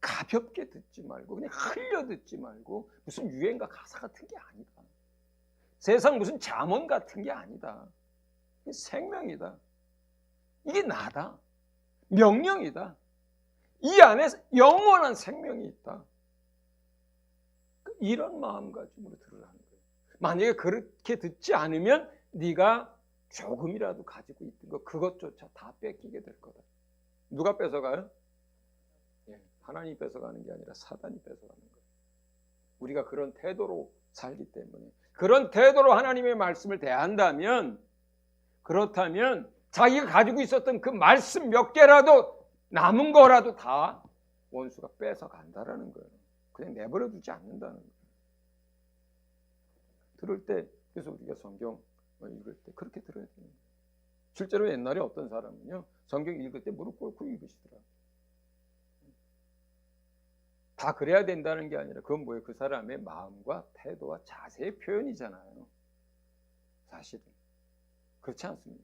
가볍게 듣지 말고 그냥 흘려 듣지 말고 무슨 유행가 가사 같은 게 아니다. 세상 무슨 잠언 같은 게 아니다. 이게 생명이다. 이게 나다. 명령이다. 이 안에 영원한 생명이 있다. 이런 마음가짐으로 들으라는 거예요. 만약에 그렇게 듣지 않으면 네가 조금이라도 가지고 있던 거 그것조차 다 뺏기게 될 거다. 누가 뺏어가요? 하나님이 뺏어가는 게 아니라 사단이 뺏어가는 거예요. 우리가 그런 태도로 살기 때문에, 그런 태도로 하나님의 말씀을 대한다면, 그렇다면 자기가 가지고 있었던 그 말씀 몇 개라도 남은 거라도 다 원수가 뺏어간다라는 거예요. 그냥 내버려 두지 않는다는 거예요. 들을 때, 그래서 우리가 성경 읽을 때 그렇게 들어야 되는 거예요. 실제로 옛날에 어떤 사람은요, 성경 읽을 때 무릎 꿇고 읽으시더라. 다 그래야 된다는 게 아니라 그건 뭐예요? 그 사람의 마음과 태도와 자세의 표현이잖아요. 사실은 그렇지 않습니까?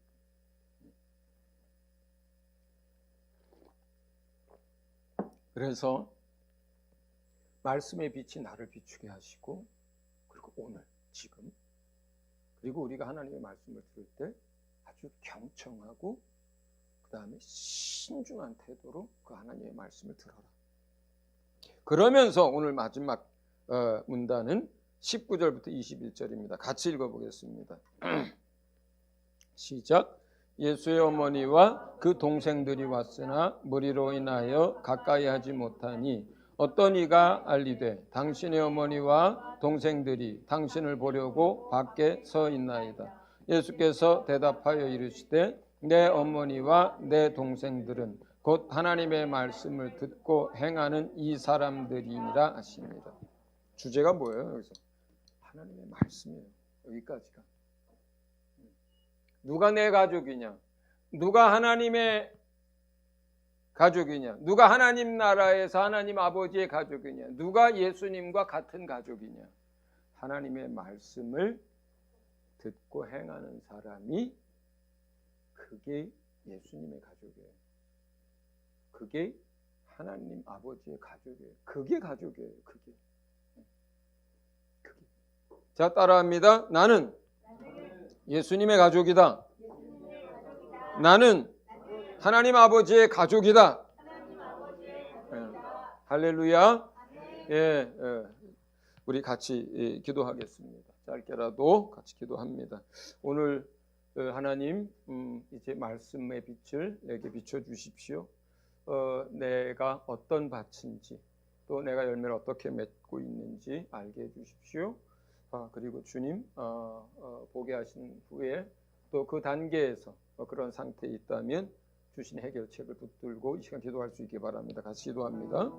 그래서 말씀의 빛이 나를 비추게 하시고, 그리고 오늘 지금, 그리고 우리가 하나님의 말씀을 들을 때 아주 경청하고 그 다음에 신중한 태도로 그 하나님의 말씀을 들어라. 그러면서 오늘 마지막 문단은 19절부터 21절입니다. 같이 읽어보겠습니다. 시작. 예수의 어머니와 그 동생들이 왔으나 무리로 인하여 가까이 하지 못하니 어떤 이가 알리되 당신의 어머니와 동생들이 당신을 보려고 밖에 서 있나이다. 예수께서 대답하여 이르시되 내 어머니와 내 동생들은 곧 하나님의 말씀을 듣고 행하는 이 사람들이니라 하십니다. 주제가 뭐예요? 여기서 하나님의 말씀이에요. 여기까지가. 누가 내 가족이냐? 누가 하나님의 가족이냐? 누가 하나님 나라에서 하나님 아버지의 가족이냐? 누가 예수님과 같은 가족이냐? 하나님의 말씀을 듣고 행하는 사람이, 그게 예수님의 가족이에요. 그게 하나님 아버지의 가족이에요. 그게 가족이에요. 그게. 자, 따라합니다. 나는 예수님의 가족이다. 나는 하나님 아버지의 가족이다. 할렐루야. 예, 우리 같이 기도하겠습니다. 짧게라도 같이 기도합니다. 오늘 하나님, 이제 말씀의 빛을 내게 비춰 주십시오. 내가 어떤 밭인지, 또 내가 열매를 어떻게 맺고 있는지 알게 해 주십시오. 그리고 주님, 보게 하신 후에 또 그 단계에서 그런 상태에 있다면 주신 해결책을 붙들고 이 시간 기도할 수 있기 바랍니다. 같이 기도합니다.